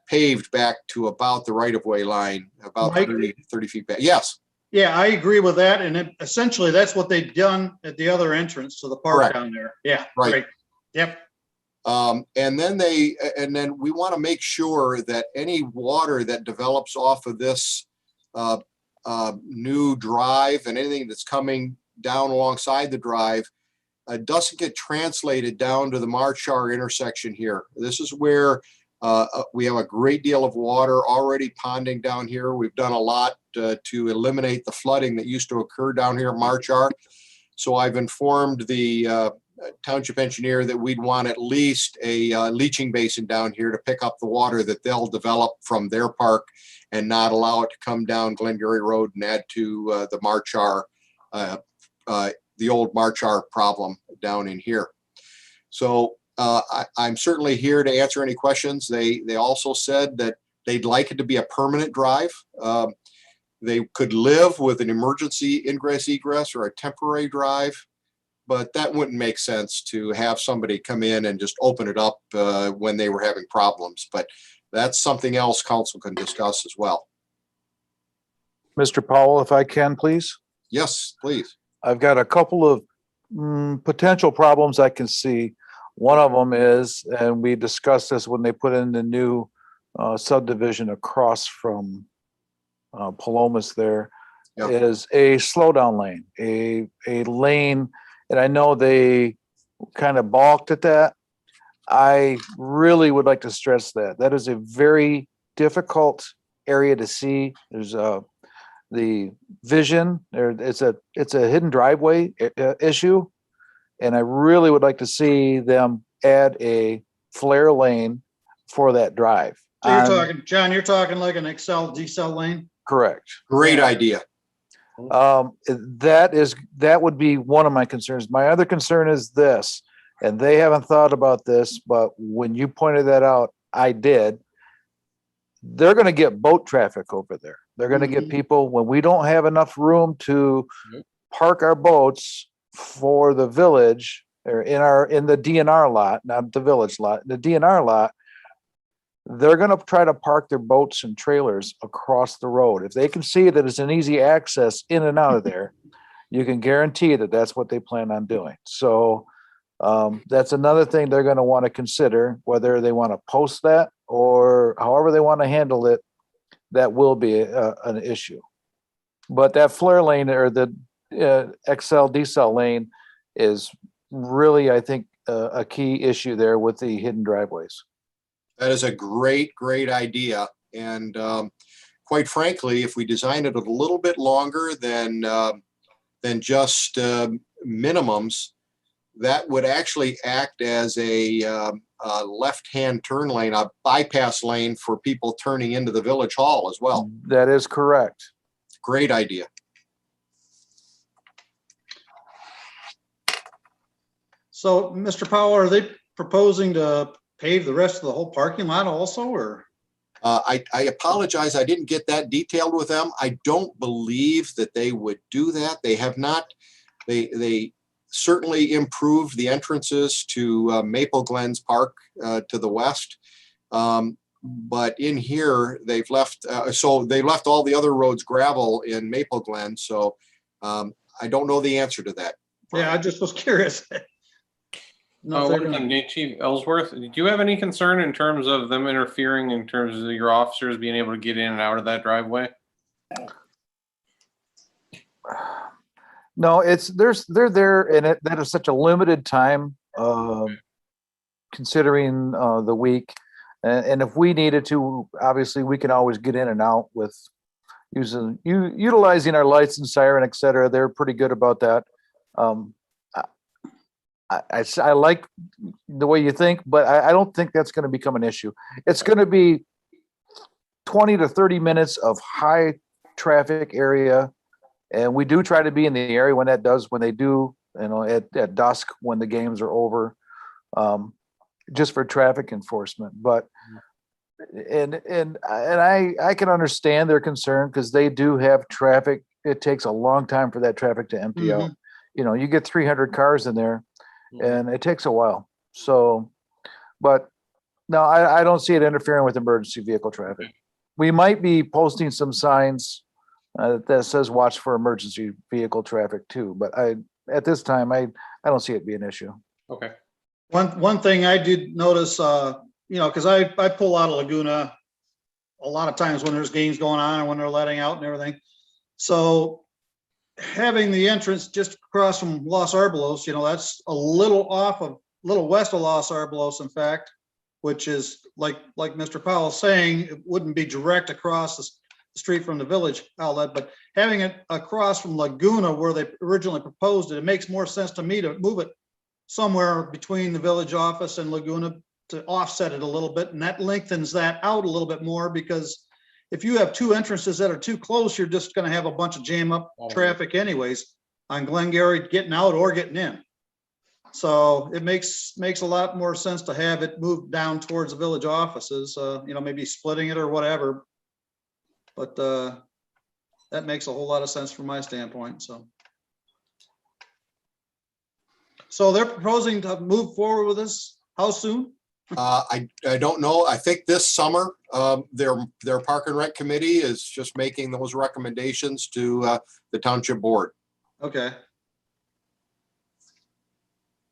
Speaker 13: paved back to about the right of way line, about 30 feet back. Yes.
Speaker 2: Yeah, I agree with that. And essentially that's what they've done at the other entrance to the park. Correct. Down there. Yeah.
Speaker 13: Right.
Speaker 2: Yep.
Speaker 13: And then we want to make sure that any water that develops off of this new drive and anything that's coming down alongside the drive doesn't get translated down to the Marchar intersection here. This is where we have a great deal of water already ponding down here. We've done a lot to eliminate the flooding that used to occur down here at Marchar. So I've informed the township engineer that we'd want at least a leaching basin down here to pick up the water that they'll develop from their park and not allow it to come down Glengarry Road and add to the Marchar, the old Marchar problem down in here. So I'm certainly here to answer any questions. They also said that they'd like it to be a permanent drive. They could live with an emergency ingress egress or a temporary drive, but that wouldn't make sense to have somebody come in and just open it up when they were having problems. But that's something else council can discuss as well.
Speaker 14: Mr. Powell, if I can, please.
Speaker 13: Yes, please.
Speaker 14: I've got a couple of potential problems I can see. One of them is, and we discussed this when they put in the new subdivision across from Palomas there,
Speaker 13: Yep.
Speaker 14: is a slowdown lane, a lane. And I know they kind of balked at that. I really would like to stress that. That is a very difficult area to see. There's the vision there. It's a hidden driveway issue. And I really would like to see them add a flare lane for that drive.
Speaker 2: So you're talking, John, you're talking like an decel lane?
Speaker 14: Correct.
Speaker 13: Great idea.
Speaker 14: That would be one of my concerns. My other concern is this, and they haven't thought about this, but when you pointed that out, I did. They're going to get boat traffic over there. They're going to get people when we don't have enough room to park our boats for the village. or in the DNR lot, not the village lot, the DNR lot, they're gonna try to park their boats and trailers across the road. If they can see that it's an easy access in and out of there, you can guarantee that that's what they plan on doing. So that's another thing they're gonna want to consider, whether they want to post that or however they want to handle it, that will be an issue. But that flare lane or the XL decel lane is really, I think, a key issue there with the hidden driveways.
Speaker 13: That is a great idea. And quite frankly, if we design it a little bit longer than just minimums, that would actually act as a left-hand turn lane, a bypass lane for people turning into the village hall as well.
Speaker 14: That is correct.
Speaker 13: Great idea.
Speaker 2: So, Mr. Powell, are they proposing to pave the rest of the whole parking lot also, or?
Speaker 13: I apologize, I didn't get that detailed with them. I don't believe that they would do that. They have not. They certainly improved the entrances to Maple Glen's park to the west. But in here, they've left, they left all the other roads gravel in Maple Glen. So I don't know the answer to that.
Speaker 2: Yeah, I just was curious.
Speaker 6: Chief Ellsworth, do you have any concern in terms of them interfering in terms of your officers being able to get in and out of that driveway?
Speaker 14: No, they're there, and that is such a limited time, considering the week. And if we needed to, obviously, we can always get in and out with utilizing our lights and siren, et cetera. They're pretty good about that. I like the way you think, but I don't think that's going to become an issue. It's going to be 20 to 30 minutes of high traffic area. And we do try to be in the area when they do, at dusk when the games are over, just for traffic enforcement. But, and I can understand their concern because they do have traffic. It takes a long time for that traffic to empty out. You get 300 cars in there. And it takes a while. So, but no, I don't see it interfering with emergency vehicle traffic. We might be posting some signs that says watch for emergency vehicle traffic too. But at this time, I don't see it being an issue.
Speaker 6: Okay.
Speaker 2: One thing I did notice, because I pull out of Laguna a lot of times when there's games going on and when they're letting out and everything. So having the entrance just across from Los Arbolos, that's a little west of Los Arbolos, in fact, which is like Mr. Powell's saying, it wouldn't be direct across the street from the village outlet, but having it across from Laguna where they originally proposed it, it makes more sense to me to move it somewhere between the village office and Laguna to offset it a little bit. And that lengthens that out a little bit more, because if you have two entrances that are too close, you're just going to have a bunch of jam up traffic anyways on Glengarry getting out or getting in. So it makes a lot more sense to have it moved down towards the village offices, maybe splitting it or whatever. But that makes a whole lot of sense from my standpoint. So they're proposing to move forward with this. How soon?
Speaker 13: I don't know. I think this summer, their Park and Rec committee is just making those recommendations to the township board.
Speaker 2: Okay.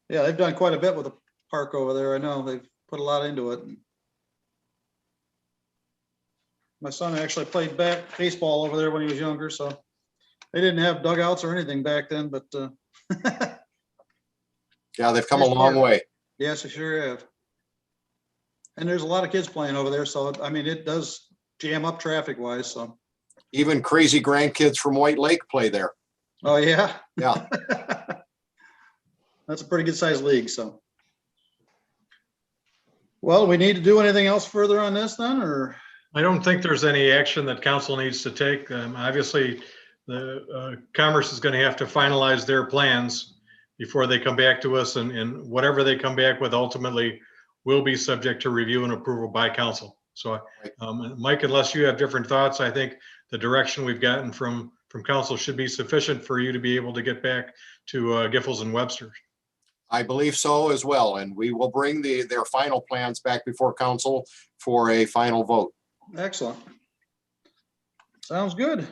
Speaker 2: Yeah, they've done quite a bit with the park over there. I know they've put a lot into it. My son actually played baseball over there when he was younger, so they didn't have dugouts or anything back then, but
Speaker 13: yeah, they've come a long way.
Speaker 2: Yes, they sure have. And there's a lot of kids playing over there, so I mean, it does jam up traffic wise. So
Speaker 13: even crazy grandkids from White Lake play there.
Speaker 2: Oh yeah,
Speaker 13: yeah.
Speaker 2: That's a pretty good sized league. So, well, we need to do anything else further on this then, or?
Speaker 9: I don't think there's any action that council needs to take. Obviously, the Commerce is going to have to finalize their plans before they come back to us, and whatever they come back with ultimately will be subject to review and approval by council. So, Mike, unless you have different thoughts, I think the direction we've gotten from council should be sufficient for you to be able to get back to Giffords and Webster.
Speaker 13: I believe so as well, and we will bring their final plans back before council for a final vote.
Speaker 2: Excellent. Sounds good.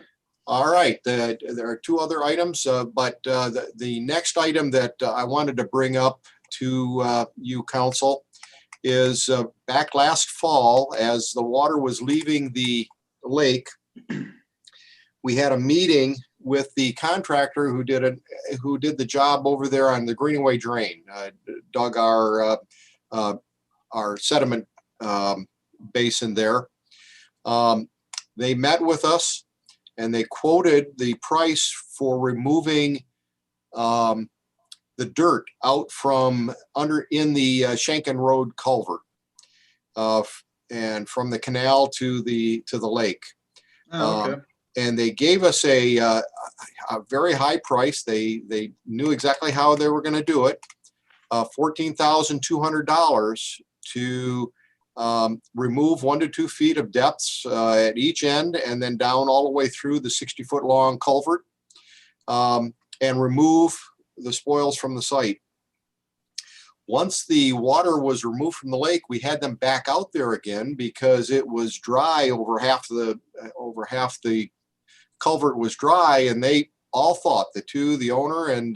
Speaker 13: All right, there are two other items, but the next item that I wanted to bring up to you, council, is back last fall, as the water was leaving the lake, we had a meeting with the contractor who did the job over there on the Greenaway drain, dug our sediment basin there. They met with us and they quoted the price for removing the dirt out from in the Shanken Road culvert and from the canal to the lake.
Speaker 2: Oh, okay.
Speaker 13: And they gave us a very high price. They knew exactly how they were going to do it. $14,200 to remove 1 to 2 feet of depths at each end, and then down all the way through the 60-foot long culvert, and remove the spoils from the site. Once the water was removed from the lake, we had them back out there again because it was dry. Over half the culvert was dry, and they all thought, the owner and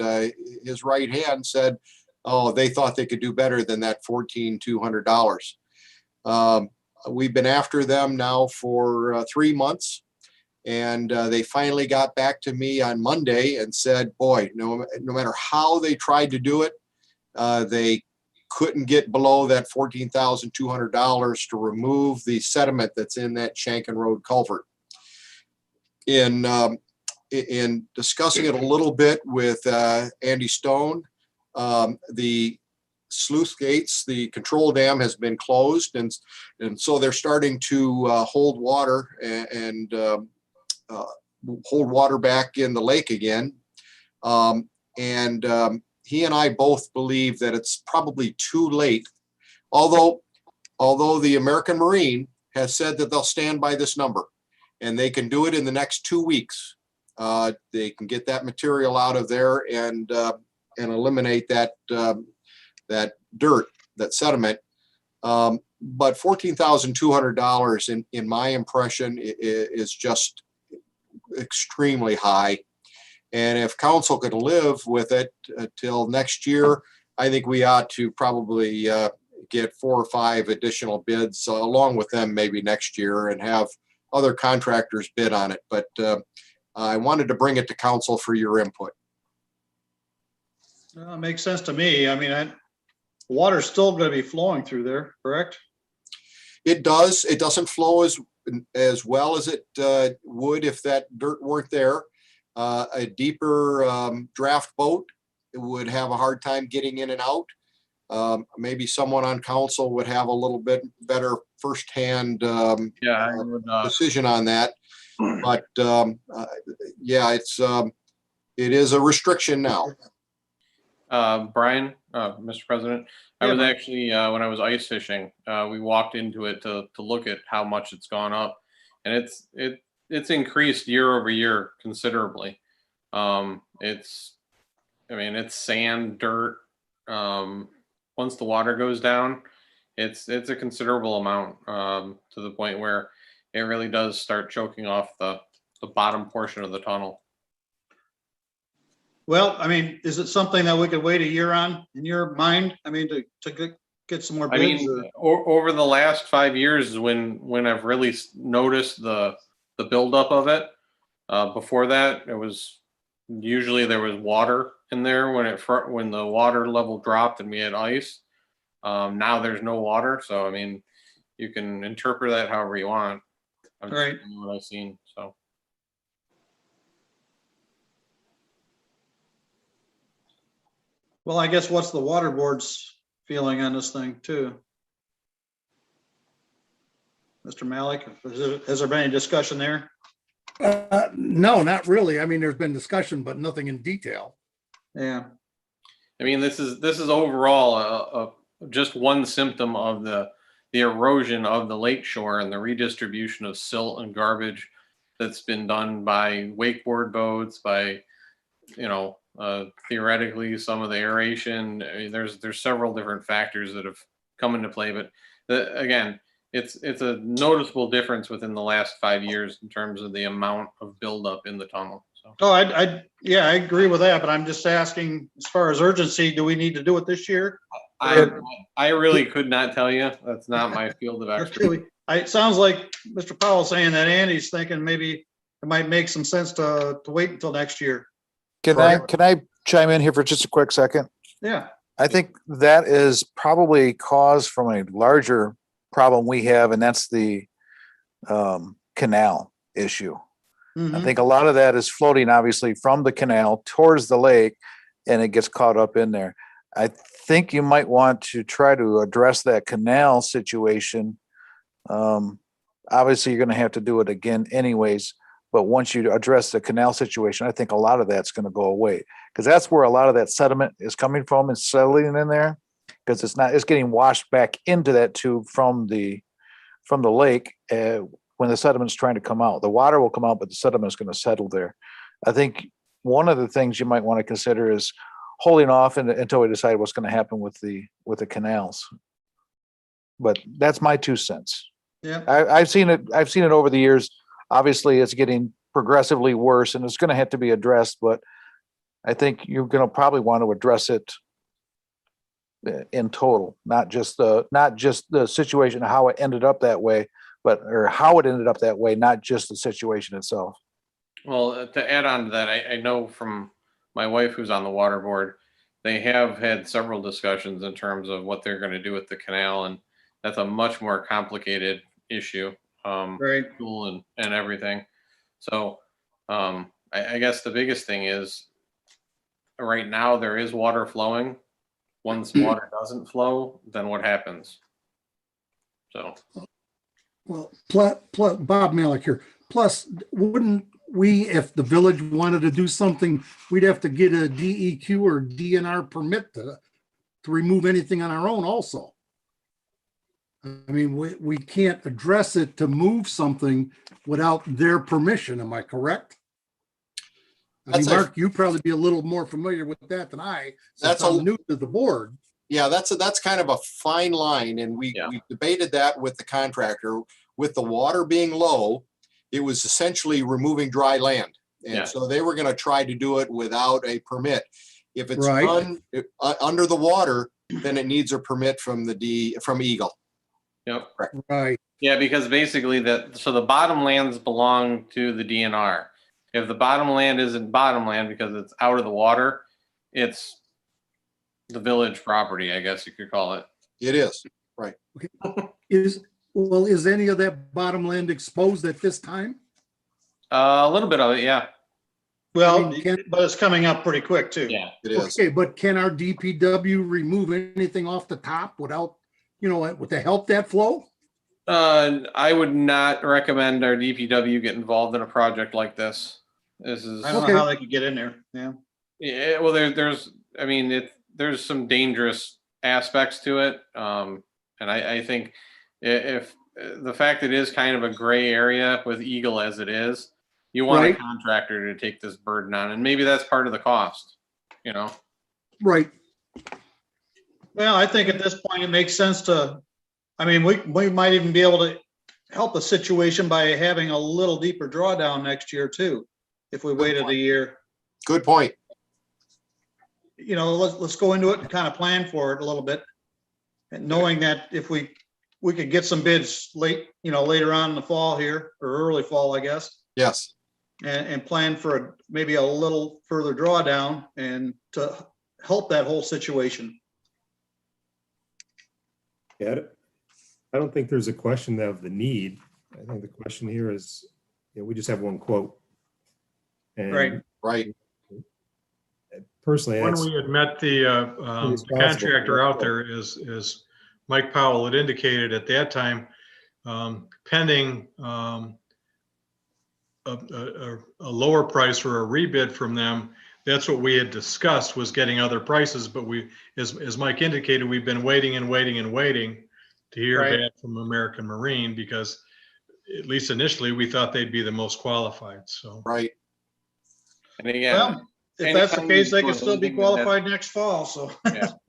Speaker 13: his right hand said, oh, they thought they could do better than that $1,400. We've been after them now for 3 months, and they finally got back to me on Monday and said, boy, no matter how they tried to do it, they couldn't get below that $14,200 to remove the sediment that's in that Shanken Road culvert. In discussing it a little bit with Andy Stone, the sluice gates, the control dam has been closed, and so they're starting to hold water and hold water back in the lake again. He and I both believe that it's probably too late, although the American Marine has said that they'll stand by this number, and they can do it in the next 2 weeks. They can get that material out of there and eliminate that dirt, that sediment. But $14,200 in my impression is just extremely high. And if council could live with it till next year, I think we ought to probably get 4 or 5 additional bids along with them maybe next year, and have other contractors bid on it. But I wanted to bring it to council for your input.
Speaker 2: Makes sense to me. I mean, water's still going to be flowing through there, correct?
Speaker 13: It does. It doesn't flow as well as it would if that dirt weren't there. A deeper draft boat would have a hard time getting in and out. Maybe someone on council would have a little bit better firsthand decision on that. But yeah, it is a restriction now.
Speaker 6: Brian, Mr. President, I was actually, when I was ice fishing, we walked into it to look at how much it's gone up, and it's increased year over year considerably. It's sand, dirt. Once the water goes down, it's a considerable amount, to the point where it really does start choking off the bottom portion of the tunnel.
Speaker 2: Well, I mean, is it something that we could wait a year on in your mind? I mean, to get some more bids?
Speaker 6: Over the last 5 years is when I've really noticed the buildup of it. Before that, it was usually there was water in there when the water level dropped and we had ice. Now there's no water, so I mean, you can interpret that however you want.
Speaker 2: Right.
Speaker 6: What I've seen. So.
Speaker 2: Well, I guess what's the water board's feeling on this thing too? Mr. Malik, has there been any discussion there?
Speaker 3: No, not really. I mean, there's been discussion, but nothing in detail.
Speaker 2: Yeah.
Speaker 6: I mean, this is overall just one symptom of the erosion of the lake shore and the redistribution of silt and garbage that's been done by wakeboard boats, by Theoretically, some of the aeration, I mean, there's several different factors that have come into play, but again, it's a noticeable difference within the last 5 years in terms of the amount of buildup in the tunnel. So.
Speaker 2: Oh, yeah, I agree with that, but I'm just asking, as far as urgency, do we need to do it this year?
Speaker 6: I really could not tell you. That's not my field of expertise.
Speaker 2: It sounds like Mr. Powell's saying that Andy's thinking maybe it might make some sense to wait until next year.
Speaker 14: Can I chime in here for just a quick second?
Speaker 2: Yeah.
Speaker 14: I think that is probably caused from a larger problem we have, and that's the canal issue. I think a lot of that is floating obviously from the canal towards the lake, and it gets caught up in there. I think you might want to try to address that canal situation. Obviously, you're going to have to do it again anyways, but once you address the canal situation, I think a lot of that's going to go away, because that's where a lot of that sediment is coming from and settling in there, because it's getting washed back into that tube from the lake. When the sediment's trying to come out, the water will come out, but the sediment is going to settle there. I think one of the things you might want to consider is holding off until we decide what's going to happen with the canals. But that's my 2 cents.
Speaker 2: Yeah,
Speaker 14: I've seen it over the years. Obviously, it's getting progressively worse, and it's going to have to be addressed. But I think you're going to probably want to address it in total, not just the situation, how it ended up that way, or how it ended up that way, not just the situation itself.
Speaker 6: Well, to add on to that, I know from my wife who's on the water board, they have had several discussions in terms of what they're going to do with the canal, and that's a much more complicated issue,
Speaker 2: right.
Speaker 6: School and everything. So I guess the biggest thing is right now there is water flowing. Once water doesn't flow, then what happens? So.
Speaker 3: Well, Bob Malik here. Plus, wouldn't we, if the village wanted to do something, we'd have to get a DEQ or DNR permit to remove anything on our own also. I mean, we can't address it to move something without their permission. Am I correct? I mean, Mark, you'd probably be a little more familiar with that than I. That's new to the board.
Speaker 13: Yeah, that's kind of a fine line, and we debated that with the contractor. With the water being low, it was essentially removing dry land, and so they were going to try to do it without a permit. If it's done under the water, then it needs a permit from from Eagle.
Speaker 6: Yep.
Speaker 3: Right.
Speaker 6: Yeah, because basically the bottom lands belong to the DNR. If the bottom land isn't bottom land because it's out of the water, it's the village property, I guess you could call it.
Speaker 13: It is, right.
Speaker 3: Okay. Is any of that bottom land exposed at this time?
Speaker 6: A little bit of it, yeah.
Speaker 2: Well, but it's coming up pretty quick too.
Speaker 6: Yeah,
Speaker 13: it is.
Speaker 3: Okay, but can our DPW remove anything off the top without, to help that flow?
Speaker 6: I would not recommend our DPW get involved in a project like this. This is.
Speaker 2: I don't know how they could get in there. Yeah.
Speaker 6: Yeah. Well, there's some dangerous aspects to it, and I think if the fact it is kind of a gray area with Eagle as it is, you want a contractor to take this burden on, and maybe that's part of the cost.
Speaker 3: Right.
Speaker 2: Well, I think at this point it makes sense to. I mean, we might even be able to help the situation by having a little deeper drawdown next year too, if we waited a year.
Speaker 13: Good point.
Speaker 2: Let's go into it and kind of plan for it a little bit, and knowing that if we could get some bids later on in the fall here, or early fall, I guess.
Speaker 13: Yes.
Speaker 2: And plan for maybe a little further drawdown and to help that whole situation.
Speaker 8: Yeah, I don't think there's a question of the need. I think the question here is, we just have one quote. And
Speaker 13: right.
Speaker 8: Personally,
Speaker 9: when we had met the contractor out there, is Mike Powell had indicated at that time, pending a lower price or a rebid from them. That's what we had discussed, was getting other prices. But as Mike indicated, we've been waiting and waiting and waiting to hear back from American Marine, because at least initially we thought they'd be the most qualified. So
Speaker 6: And again,
Speaker 2: if that's the
Speaker 6: anytime
Speaker 2: case, they
Speaker 6: you
Speaker 2: can
Speaker 6: do
Speaker 2: still be
Speaker 6: anything that has-
Speaker 2: qualified next fall, so.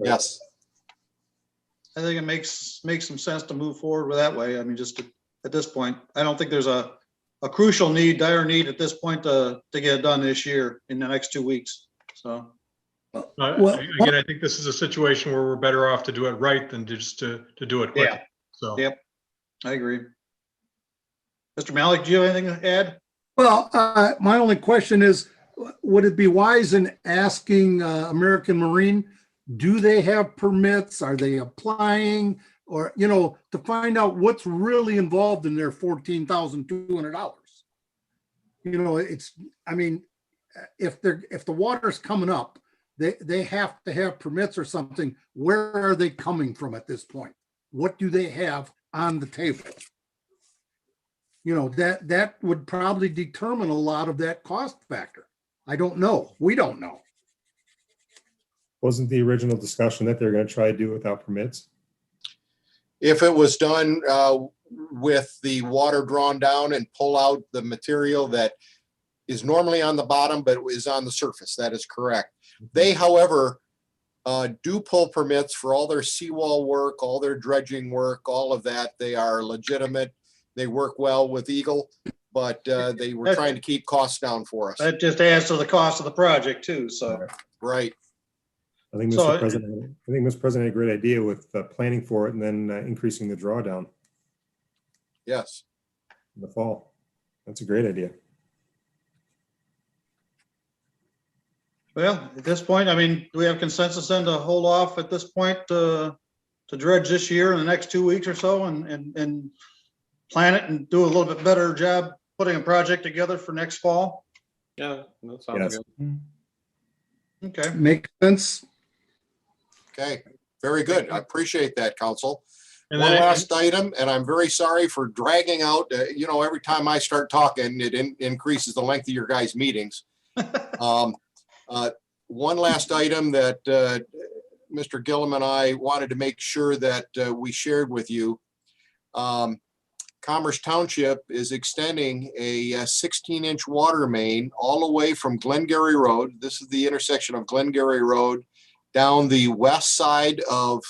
Speaker 13: Yes.
Speaker 2: I think it makes some sense to move forward with that way. I mean, just at this point, I don't think there's a crucial need, dire need at this point to get it done this year in the next 2 weeks. So,
Speaker 9: Again, I think this is a situation where we're better off to do it right than just to do it quickly.
Speaker 2: Yeah.
Speaker 9: So.
Speaker 2: yep, I agree. Mr. Malik, do you have anything to add?
Speaker 3: Well, my only question is, would it be wise in asking American Marine, do they have permits? Are they applying? Or, to find out what's really involved in their $14,200. If the water's coming up, they have to have permits or something. Where are they coming from at this point? What do they have on the table? That would probably determine a lot of that cost factor. I don't know. We don't know.
Speaker 8: Wasn't the original discussion that they're going to try to do it without permits?
Speaker 13: If it was done with the water drawn down and pull out the material that is normally on the bottom but is on the surface, that is correct. They, however, do pull permits for all their seawall work, all their dredging work, all of that. They are legitimate. They work well with Eagle, but they were trying to keep costs down for us.
Speaker 2: That just adds to the cost of the project too, so.
Speaker 13: Right.
Speaker 8: I think Mr. President had a great idea with planning for it and then increasing the drawdown
Speaker 13: Yes.
Speaker 8: in the fall. That's a great idea.
Speaker 2: Well, at this point, I mean, do we have consensus then to hold off at this point to dredge this year in the next 2 weeks or so and plan it and do a little bit better job putting a project together for next fall?
Speaker 6: Yeah, that sounds good.
Speaker 2: Okay.
Speaker 3: Makes sense.
Speaker 13: Okay. Very good. I appreciate that, Council.
Speaker 9: And
Speaker 13: One
Speaker 9: then-
Speaker 13: last item, and I'm very sorry for dragging out, every time I start talking, it increases the length of your guys' meetings. One last item that Mr. Gillum and I wanted to make sure that we shared with you. Commerce Township is extending a 16-inch water main all the way from Glengarry Road. This is the intersection of Glengarry Road down the west side of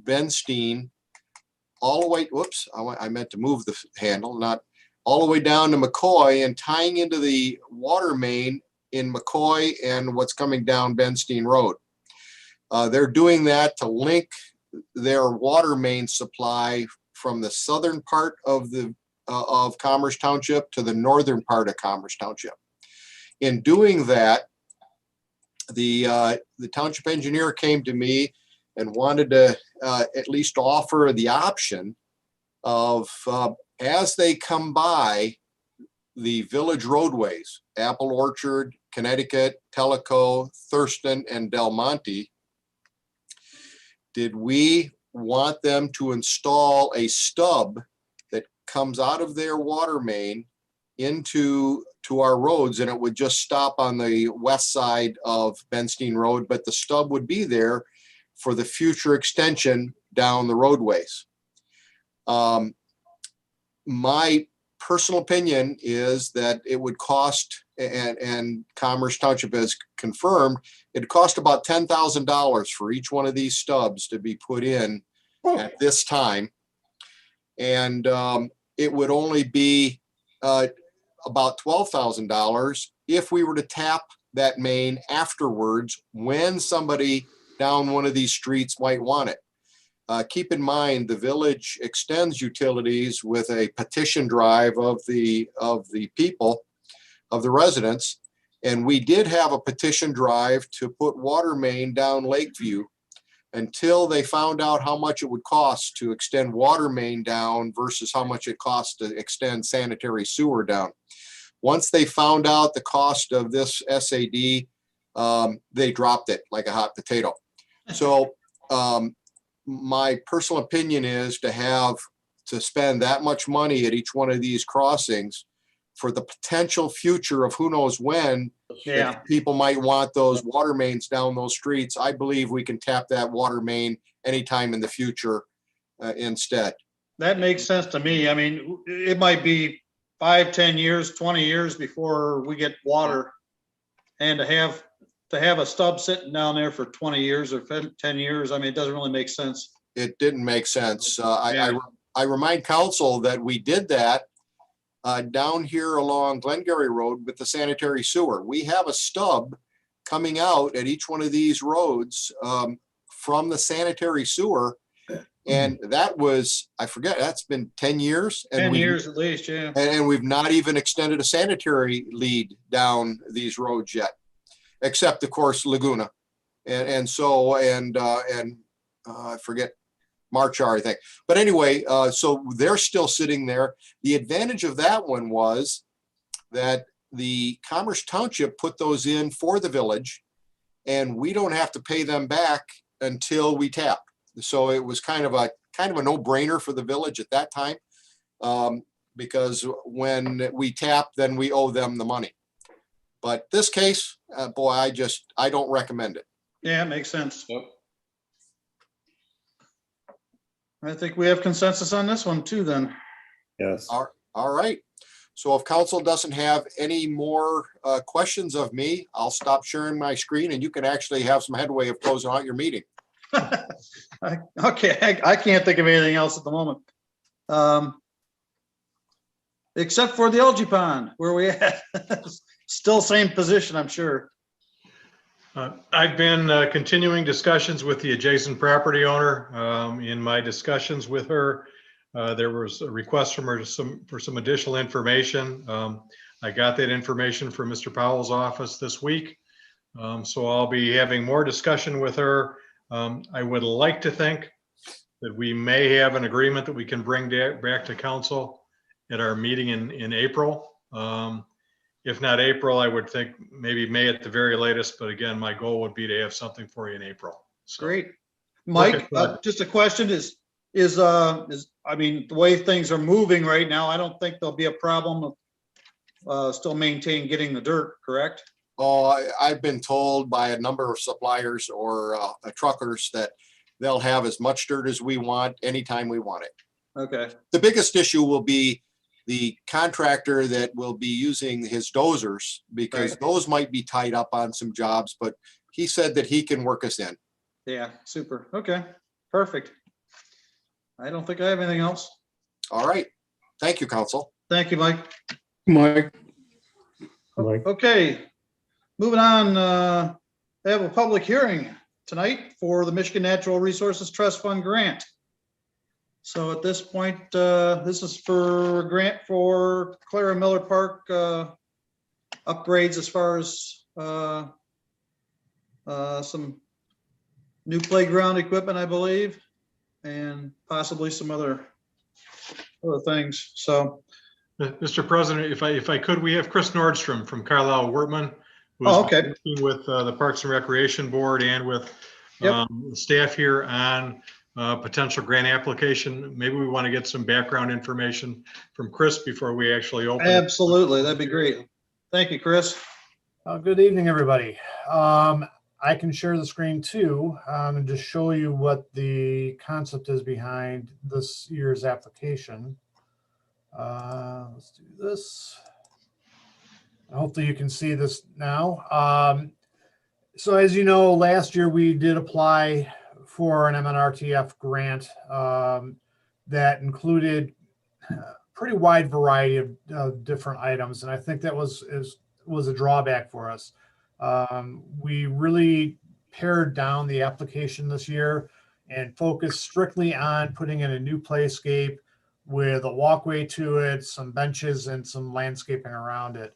Speaker 13: Benstein, all the way, whoops, I meant to move the handle, not all the way down to McCoy and tying into the water main in McCoy and what's coming down Benstein Road. They're doing that to link their water main supply from the southern part of Commerce Township to the northern part of Commerce Township. In doing that, the township engineer came to me and wanted to at least offer the option of as they come by the village roadways, Apple Orchard, Connecticut, Tellico, Thurston, and Del Monte, did we want them to install a stub that comes out of their water main into our roads, and it would just stop on the west side of Benstein Road, but the stub would be there for the future extension down the roadways. My personal opinion is that it would cost, and Commerce Township has confirmed, it'd cost about $10,000 for each one of these stubs to be put in at this time. And it would only be about $12,000 if we were to tap that main afterwards when somebody down one of these streets might want it. Keep in mind, the village extends utilities with a petition drive of the people, of the residents. And we did have a petition drive to put water main down Lakeview until they found out how much it would cost to extend water main down versus how much it costs to extend sanitary sewer down. Once they found out the cost of this SAD, they dropped it like a hot potato. So my personal opinion is to spend that much money at each one of these crossings for the potential future of who knows when.
Speaker 2: Yeah.
Speaker 13: People might want those water mains down those streets. I believe we can tap that water main anytime in the future instead.
Speaker 2: That makes sense to me. I mean, it might be 5, 10 years, 20 years before we get water. And to have to have a stub sitting down there for 20 years or 10 years, I mean, it doesn't really make sense.
Speaker 13: It didn't make sense.
Speaker 2: Yeah.
Speaker 13: I remind council that we did that down here along Glengarry Road with the sanitary sewer. We have a stub coming out at each one of these roads from the sanitary sewer. And that was, I forget, that's been 10 years. And
Speaker 2: 10 years at least, yeah.
Speaker 13: And we've not even extended a sanitary lead down these roads yet, except of course Laguna. I forget Marchar, I think. But anyway, so they're still sitting there. The advantage of that one was that the Commerce Township put those in for the village, and we don't have to pay them back until we tap. So it was kind of a no-brainer for the village at that time, because when we tap, then we owe them the money. But this case, boy, I don't recommend it.
Speaker 2: Yeah, it makes sense.
Speaker 6: Yep.
Speaker 2: I think we have consensus on this one too, then.
Speaker 8: Yes.
Speaker 13: All right. So if council doesn't have any more questions of me, I'll stop sharing my screen and you can actually have some headway of closing out your meeting.
Speaker 2: Okay, I can't think of anything else at the moment. Except for the algae pond, where we at? Still same position, I'm sure.
Speaker 9: I've been continuing discussions with the adjacent property owner. In my discussions with her, there was a request from her for some additional information. I got that information from Mr. Powell's office this week. So I'll be having more discussion with her. I would like to think that we may have an agreement that we can bring back to council at our meeting in April. If not April, I would think maybe May at the very latest. But again, my goal would be to have something for you in April. So,
Speaker 2: great. Mike, just a question is, I mean, the way things are moving right now, I don't think there'll be a problem of still getting the dirt, correct?
Speaker 13: Oh, I've been told by a number of suppliers or truckers that they'll have as much dirt as we want anytime we want it.
Speaker 2: Okay.
Speaker 13: The biggest issue will be the contractor that will be using his dozers, because those might be tied up on some jobs, but he said that he can work us in.
Speaker 2: Yeah, super. Okay, perfect. I don't think I have anything else.
Speaker 13: All right. Thank you, council.
Speaker 2: Thank you, Mike.
Speaker 3: Mike.
Speaker 2: Okay, moving on, they have a public hearing tonight for the Michigan Natural Resources Trust Fund grant. So at this point, this is for a grant for Clara Miller Park upgrades as far as some new playground equipment, I believe, and possibly some other things. So,
Speaker 9: Mr. President, if I could, we have Chris Nordstrom from Carlisle Wortman, who's
Speaker 2: okay,
Speaker 9: working with the Parks and Recreation Board and with staff here on potential grant application. Maybe we want to get some background information from Chris before we actually open.
Speaker 2: Absolutely, that'd be great. Thank you, Chris.
Speaker 15: Good evening, everybody. I can share the screen too, and just show you what the concept is behind this year's application. Let's do this. Hopefully you can see this now. So as you know, last year we did apply for an MNRTF grant that included a pretty wide variety of different items. And I think that was a drawback for us. We really pared down the application this year and focused strictly on putting in a new playscape with a walkway to it, some benches and some landscaping around it.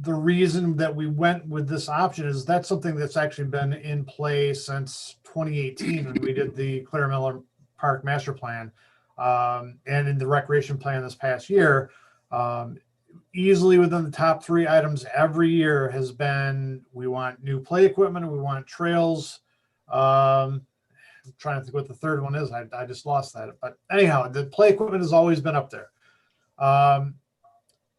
Speaker 15: The reason that we went with this option is that's something that's actually been in play since 2018 when we did the Clara Miller Park Master Plan, and in the recreation plan this past year. Easily within the top 3 items every year has been, we want new play equipment, we want trails. I'm trying to think what the third one is. I just lost that. But anyhow, the play equipment has always been up there.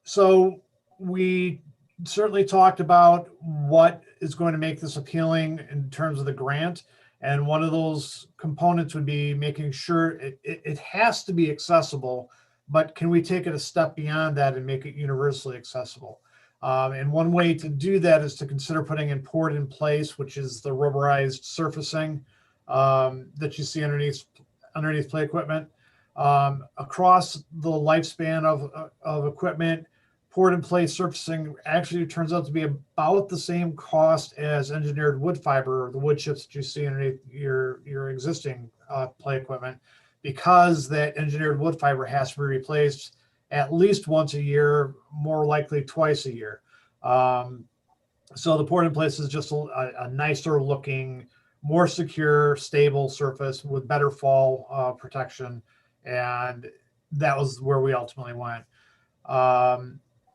Speaker 15: So we certainly talked about what is going to make this appealing in terms of the grant. And one of those components would be making sure it has to be accessible, but can we take it a step beyond that and make it universally accessible? And one way to do that is to consider putting in poured in place, which is the rubberized surfacing that you see underneath play equipment. Across the lifespan of equipment, poured in place surfacing actually turns out to be about the same cost as engineered wood fiber, the wood chips that you see underneath your existing play equipment, because that engineered wood fiber has to be replaced at least once a year, more likely twice a year. So the poured in place is just a nicer looking, more secure, stable surface with better fall protection. And that was where we ultimately went.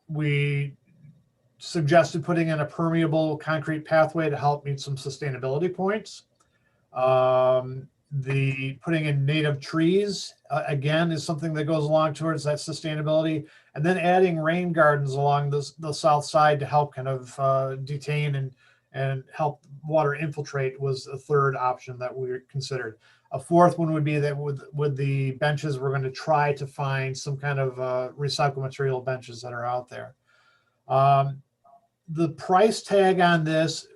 Speaker 15: We suggested putting in a permeable concrete pathway to help meet some sustainability points. The putting in native trees, again, is something that goes along towards that sustainability. And then adding rain gardens along the south side to help kind of detain and help water infiltrate was a third option that we considered. A fourth one would be that with the benches, we're going to try to find some kind of recycled material benches that are out there. The price tag on this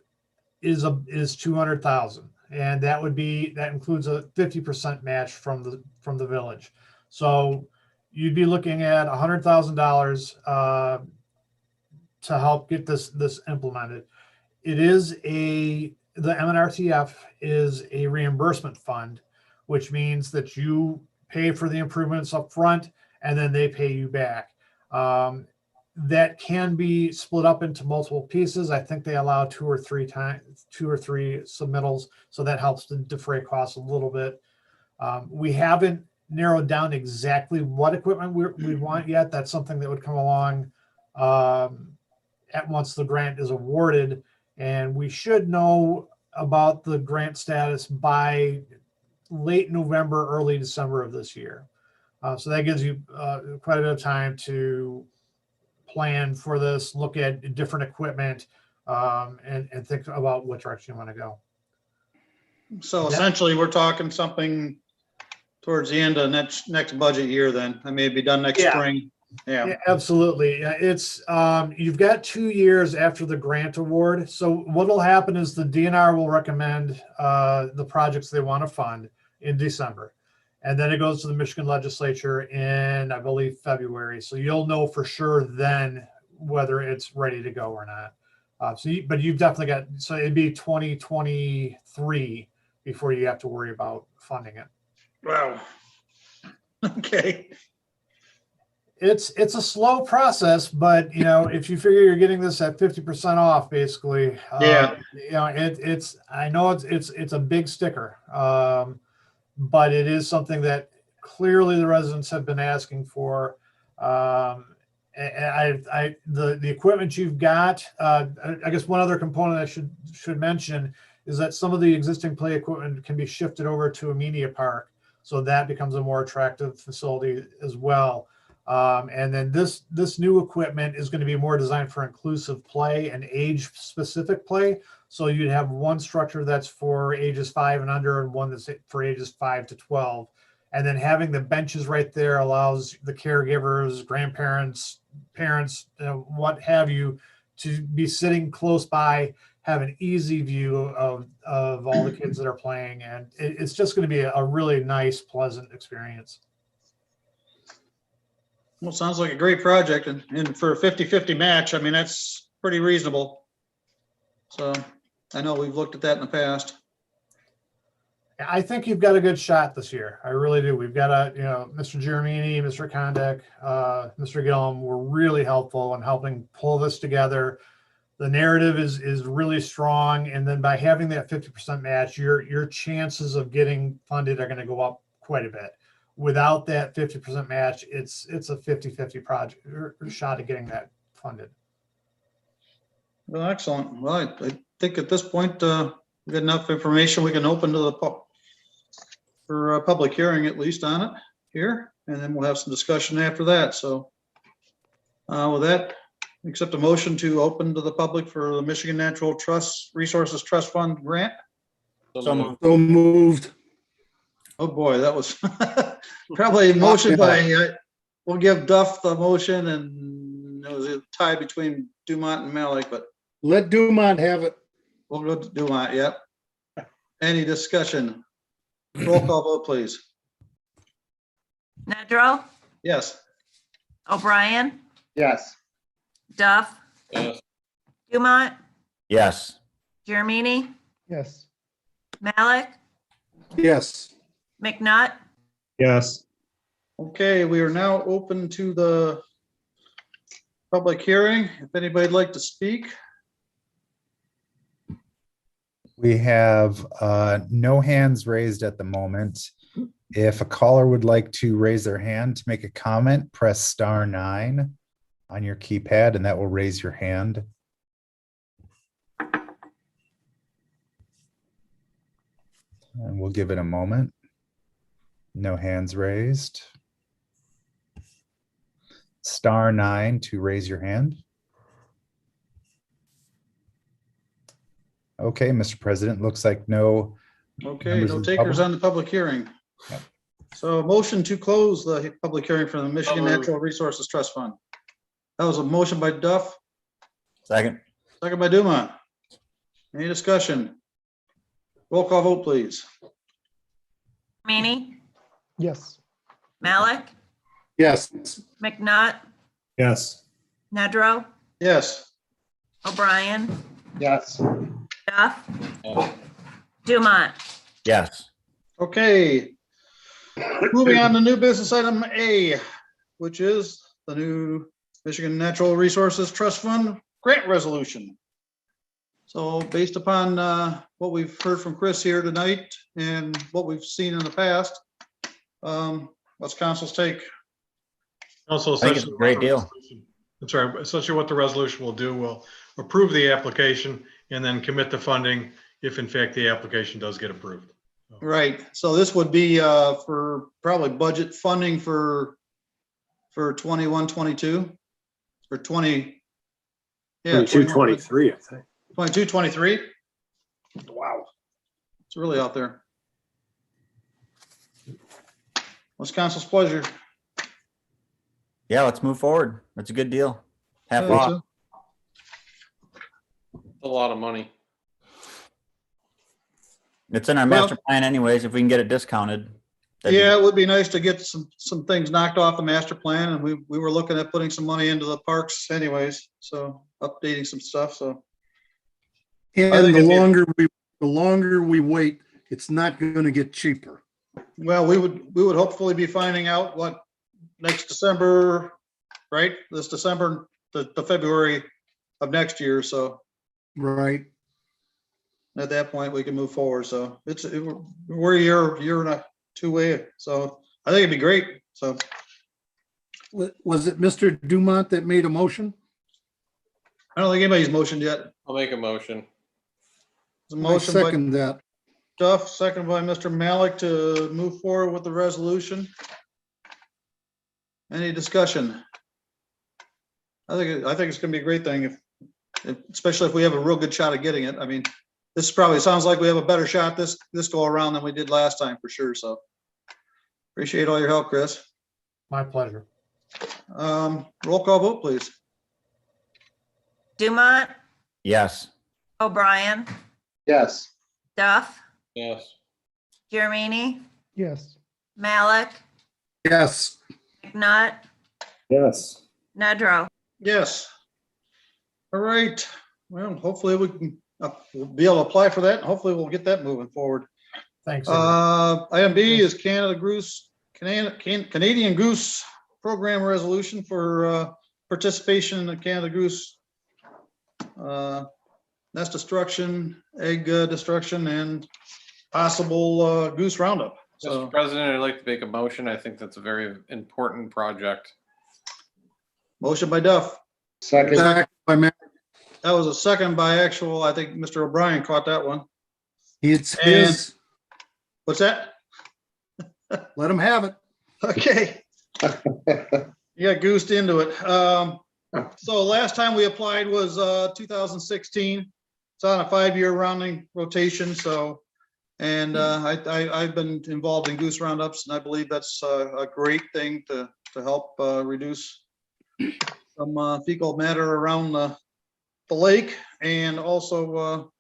Speaker 15: is $200,000, and that includes a 50% match from the village. So you'd be looking at $100,000 to help get this implemented. It is the MNRTF is a reimbursement fund, which means that you pay for the improvements up front and then they pay you back. That can be split up into multiple pieces. I think they allow two or three submittals, so that helps to defray costs a little bit. We haven't narrowed down exactly what equipment we want yet. That's something that would come along at once the grant is awarded, and we should know about the grant status by late November, early December of this year. So that gives you quite a bit of time to plan for this, look at different equipment, and think about what direction you want to go.
Speaker 2: So essentially, we're talking something towards the end of next budget year then. I may be done next spring. Yeah,
Speaker 15: absolutely. It's you've got 2 years after the grant award. So what will happen is the DNR will recommend the projects they want to fund in December. And then it goes to the Michigan legislature in, I believe, February. So you'll know for sure then whether it's ready to go or not. But you've definitely got, so it'd be 2023 before you have to worry about funding it.
Speaker 2: Wow. Okay.
Speaker 15: It's a slow process, but if you figure you're getting this at 50% off, basically, it's I know it's a big sticker. But it is something that clearly the residents have been asking for. The equipment you've got, I guess one other component I should mention is that some of the existing play equipment can be shifted over to a media park. So that becomes a more attractive facility as well. And then this new equipment is going to be more designed for inclusive play and age specific play. So you'd have one structure that's for ages 5 and under and one that's for ages 5 to 12. And then having the benches right there allows the caregivers, grandparents, parents, what have you, to be sitting close by, have an easy view of all the kids that are playing. And it's just going to be a really nice, pleasant experience.
Speaker 2: Well, it sounds like a great project, and for a 50-50 match, I mean, that's pretty reasonable. So I know we've looked at that in the past.
Speaker 15: I think you've got a good shot this year. I really do. We've got Mr. Giramini, Mr. Kondek, Mr. Gillum were really helpful in helping pull this together. The narrative is really strong. And then by having that 50% match, your chances of getting funded are going to go up quite a bit. Without that 50% match, it's a 50-50 project or shot at getting that funded.
Speaker 2: Well, excellent. Well, I think at this point, we've got enough information. We can open to for a public hearing, at least on it here, and then we'll have some discussion after that. So with that, accept a motion to open to the public for the Michigan Natural Resources Trust Fund grant.
Speaker 3: So moved.
Speaker 2: Oh boy, that was probably a motion by, we'll give Duff the motion, and it was a tie between Dumont and Malik, but
Speaker 3: Let Dumont have it.
Speaker 2: we'll go to Dumont, yep. Any discussion? Roll call vote, please.
Speaker 5: Nedrow,
Speaker 2: Yes.
Speaker 5: O'Brien,
Speaker 15: Yes.
Speaker 5: Duff,
Speaker 6: Yes.
Speaker 5: Dumont,
Speaker 4: Yes.
Speaker 5: Jeremini,
Speaker 7: Yes.
Speaker 5: Malik,
Speaker 3: Yes.
Speaker 5: McNutt,
Speaker 8: Yes.
Speaker 2: Okay, we are now open to the public hearing. If anybody'd like to speak.
Speaker 1: We have no hands raised at the moment. If a caller would like to raise their hand to make a comment, press *9 on your keypad and that will raise your hand. And we'll give it a moment. No hands raised. *9 to raise your hand. Okay, Mr. President, looks like no.
Speaker 2: Okay,
Speaker 1: members
Speaker 2: no
Speaker 1: of the
Speaker 2: takers
Speaker 1: public?
Speaker 2: on the public hearing.
Speaker 1: Yep.
Speaker 2: So motion to close the public hearing for the Michigan
Speaker 6: moved.
Speaker 2: Natural Resources Trust Fund. That was a motion by Duff,
Speaker 4: Second.
Speaker 2: second by Dumont. Any discussion? Roll call vote, please.
Speaker 5: Jeremini,
Speaker 7: Yes.
Speaker 5: Malik,
Speaker 3: Yes.
Speaker 5: McNutt,
Speaker 8: Yes.
Speaker 5: Nedrow,
Speaker 2: Yes.
Speaker 5: O'Brien,
Speaker 15: Yes.
Speaker 5: Duff, Dumont.
Speaker 4: Yes.
Speaker 2: Okay. Moving on to new business item A, which is the new Michigan Natural Resources Trust Fund grant resolution. So based upon what we've heard from Chris here tonight and what we've seen in the past, what's council's take?
Speaker 9: Council,
Speaker 4: I think it's a great deal.
Speaker 9: I'm sorry, essentially what the resolution will do, will approve the application and then commit the funding if in fact the application does get approved.
Speaker 2: Right, so this would be for probably budget funding for 21, 22, or 20. Yeah,
Speaker 8: 22, 23, I think.
Speaker 2: 22, 23. Wow, it's really out there. What's council's pleasure?
Speaker 4: Yeah, let's move forward. That's a good deal. Half
Speaker 2: Yeah,
Speaker 4: off.
Speaker 6: A lot of money.
Speaker 4: It's in our
Speaker 2: Well-
Speaker 4: master plan anyways, if we can get it discounted. that'd be-
Speaker 2: Yeah, it would be nice to get some things knocked off the master plan, and we were looking at putting some money into the parks anyways, so updating some stuff, so. I
Speaker 3: And
Speaker 2: think
Speaker 3: the longer we wait, it's not gonna get cheaper.
Speaker 2: Well, we would hopefully be finding out what next December, right? This December, the February of next year, so
Speaker 3: Right.
Speaker 2: at that point, we can move forward, so we're a year and a two-way, so I think it'd be great, so.
Speaker 3: Was it Mr. Dumont that made a motion?
Speaker 2: I don't think anybody's motioned yet.
Speaker 6: I'll make a motion.
Speaker 2: There's a
Speaker 3: I
Speaker 2: motion by
Speaker 3: second that.
Speaker 2: Duff, second by Mr. Malik to move forward with the resolution. Any discussion? I think it's gonna be a great thing especially if we have a real good shot at getting it. I mean, this probably sounds like we have a better shot this go around than we did last time for sure, so. Appreciate all your help, Chris.
Speaker 15: My pleasure.
Speaker 2: Roll call vote, please.
Speaker 5: Dumont,
Speaker 4: Yes.
Speaker 5: O'Brien,
Speaker 15: Yes.
Speaker 5: Duff,
Speaker 6: Yes.
Speaker 5: Jeremini,
Speaker 7: Yes.
Speaker 5: Malik,
Speaker 3: Yes.
Speaker 5: McNutt,
Speaker 8: Yes.
Speaker 5: Nedrow.
Speaker 2: Yes. All right, well, hopefully we can, we'll be able to apply for that, and hopefully we'll get that moving forward.
Speaker 15: Thanks. everyone.
Speaker 2: Item B is Canadian Goose Program Resolution for participation in the Canada Goose nest destruction, egg destruction, and possible goose roundup. So,
Speaker 6: Mr. President, I'd like to make a motion. I think that's a very important project.
Speaker 2: motion by Duff.
Speaker 15: Second.
Speaker 3: Second by Matt.
Speaker 2: That was a second by actual, I think Mr. O'Brien caught that one.
Speaker 3: It's his.
Speaker 2: What's that?
Speaker 3: Let him have it.
Speaker 2: Okay. You got goosed into it. So last time we applied was 2016. It's on a 5-year rounding rotation, so, and I've been involved in goose roundups, and I believe that's a great thing to help reduce some fecal matter around the lake, and also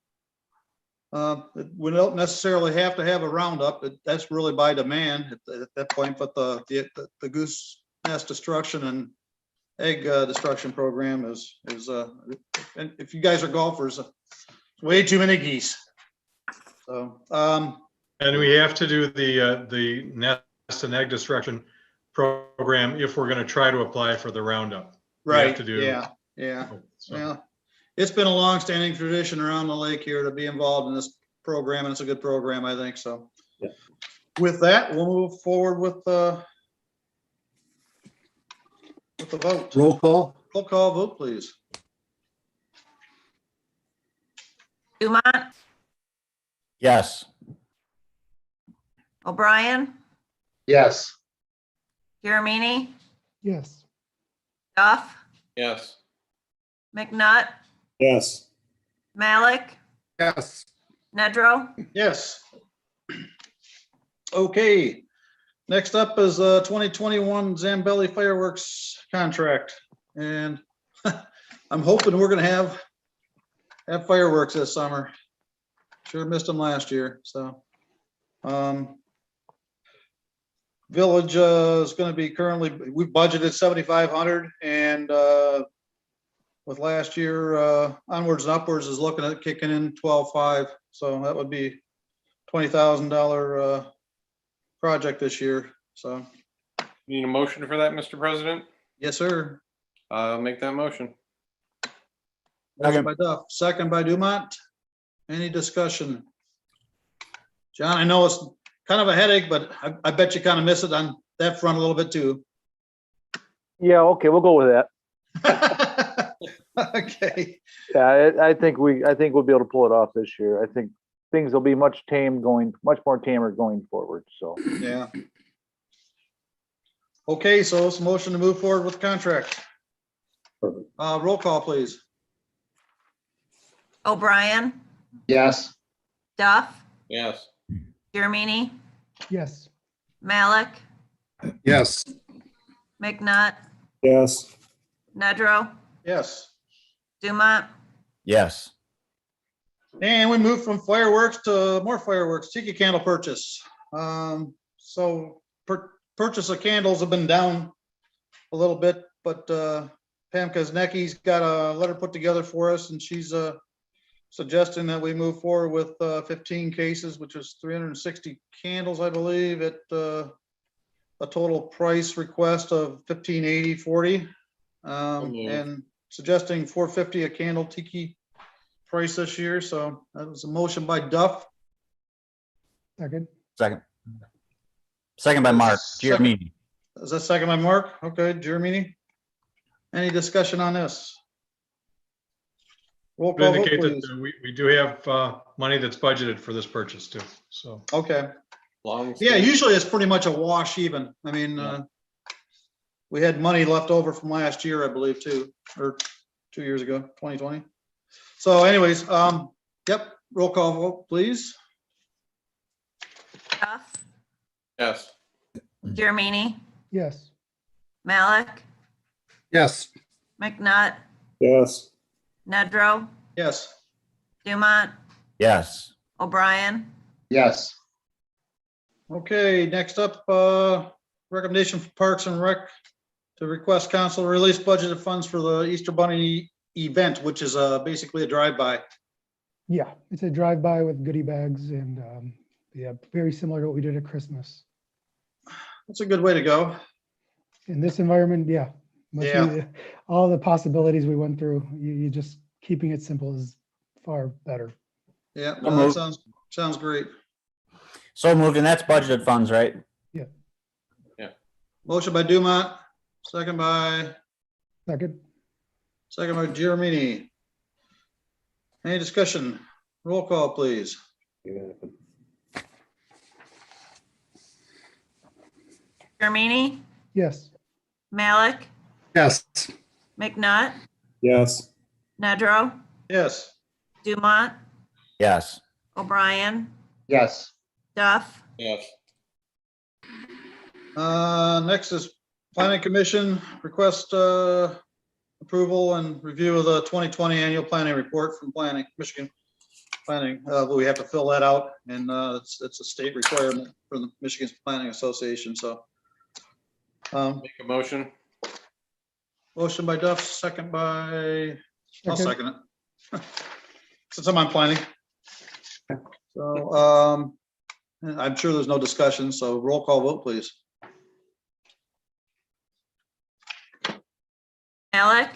Speaker 2: we don't necessarily have to have a roundup. That's really by demand at that point, but the goose nest destruction and egg destruction program is and if you guys are golfers, way too many geese. So,
Speaker 9: And we have to do the nest and egg destruction program if we're going to try to apply for the roundup. We have
Speaker 2: right,
Speaker 9: to do.
Speaker 2: yeah.
Speaker 9: So,
Speaker 2: Well, it's been a long-standing tradition around the lake here to be involved in this program, and it's a good program, I think, so.
Speaker 8: Yeah.
Speaker 2: With that, we'll move forward with the vote.
Speaker 3: Roll call?
Speaker 2: Roll call vote, please.
Speaker 5: Dumont,
Speaker 4: Yes.
Speaker 5: O'Brien,
Speaker 15: Yes.
Speaker 5: Girmini,
Speaker 7: Yes.
Speaker 5: Duff,
Speaker 6: Yes.
Speaker 5: McNutt,
Speaker 8: Yes.
Speaker 5: Malik,
Speaker 3: Yes.
Speaker 5: Nedrow,
Speaker 2: Yes. Okay, next up is 2021 Zambelli fireworks contract, and I'm hoping we're gonna have fireworks this summer. Sure missed them last year, so. Village is gonna be currently, we budgeted 7,500, and with last year onwards and upwards is looking at kicking in 12,500, so that would be $20,000 project this year, so.
Speaker 6: Need a motion for that, Mr. President?
Speaker 2: Yes, sir.
Speaker 6: I'll make that motion.
Speaker 2: Motion by Duff, second by Dumont. Any discussion? John, I know it's kind of a headache, but I bet you kind of miss it on that front a little bit too.
Speaker 14: Yeah, okay, we'll go with that.
Speaker 2: Okay.
Speaker 14: Yeah, I think we'll be able to pull it off this year. I think things will be much more tamer going forward, so.
Speaker 2: Yeah. Okay, so it's a motion to move forward with the contract.
Speaker 8: Perfect.
Speaker 2: Roll call, please.
Speaker 5: O'Brien,
Speaker 15: Yes.
Speaker 5: Duff,
Speaker 6: Yes.
Speaker 5: Girmini,
Speaker 7: Yes.
Speaker 5: Malik,
Speaker 3: Yes.
Speaker 5: McNutt,
Speaker 8: Yes.
Speaker 5: Nedrow,
Speaker 2: Yes.
Speaker 5: Dumont,
Speaker 4: Yes.
Speaker 2: And we moved from fireworks to more fireworks, tiki candle purchase. So purchase of candles have been down a little bit, but Pam Kaznecki's got a letter put together for us, and she's suggesting that we move forward with 15 cases, which is 360 candles, I believe, at a total price request of $15.80.40, and suggesting $4.50 a candle tiki price this year. So that was a motion by Duff.
Speaker 7: Second.
Speaker 4: Second by Mark Giormini.
Speaker 2: Is that second by Mark? Okay, Giormini. Any discussion on this? Roll call vote,
Speaker 9: Indicate
Speaker 2: please.
Speaker 9: that we do have money that's budgeted for this purchase too, so.
Speaker 2: Okay.
Speaker 6: Long.
Speaker 2: Yeah, usually it's pretty much a wash even. I mean, we had money left over from last year, I believe, too, or 2 years ago, 2020. So anyways, yep, roll call vote, please.
Speaker 5: Duff,
Speaker 6: Yes.
Speaker 5: Girmini,
Speaker 7: Yes.
Speaker 5: Malik,
Speaker 3: Yes.
Speaker 5: McNutt,
Speaker 8: Yes.
Speaker 5: Nedrow,
Speaker 2: Yes.
Speaker 5: Dumont,
Speaker 4: Yes.
Speaker 5: O'Brien,
Speaker 15: Yes.
Speaker 2: Okay, next up, recommendation for Parks and Rec to request council to release budgeted funds for the Easter Bunny event, which is basically a drive-by.
Speaker 7: Yeah, it's a drive-by with goodie bags and yeah, very similar to what we did at Christmas.
Speaker 2: That's a good way to go.
Speaker 7: In this environment, yeah. much
Speaker 2: Yeah.
Speaker 7: easier. All the possibilities we went through, you just keeping it simple is far better.
Speaker 2: Yeah,
Speaker 4: So
Speaker 2: well, that
Speaker 4: moved.
Speaker 2: sounds great.
Speaker 4: So moved, and that's budgeted funds, right?
Speaker 2: Motion by Dumont, second by
Speaker 7: Second.
Speaker 2: Giormini. Any discussion? Roll call, please.
Speaker 5: Girmini,
Speaker 7: Yes.
Speaker 5: Malik,
Speaker 3: Yes.
Speaker 5: McNutt,
Speaker 8: Yes.
Speaker 5: Nedrow,
Speaker 2: Yes.
Speaker 5: Dumont,
Speaker 4: Yes.
Speaker 5: O'Brien,
Speaker 15: Yes.
Speaker 5: Duff,
Speaker 6: Yes.
Speaker 2: Next is Planning Commission request approval and review of the 2020 annual planning report from Michigan Planning. We have to fill that out, and it's a state requirement for the Michigan Planning Association, so.
Speaker 6: Make a motion.
Speaker 2: Motion by Duff, second by, I'll
Speaker 7: Second.
Speaker 2: second it. Since I'm on planning. So, I'm sure there's no discussion, so roll call vote, please.
Speaker 5: Malik,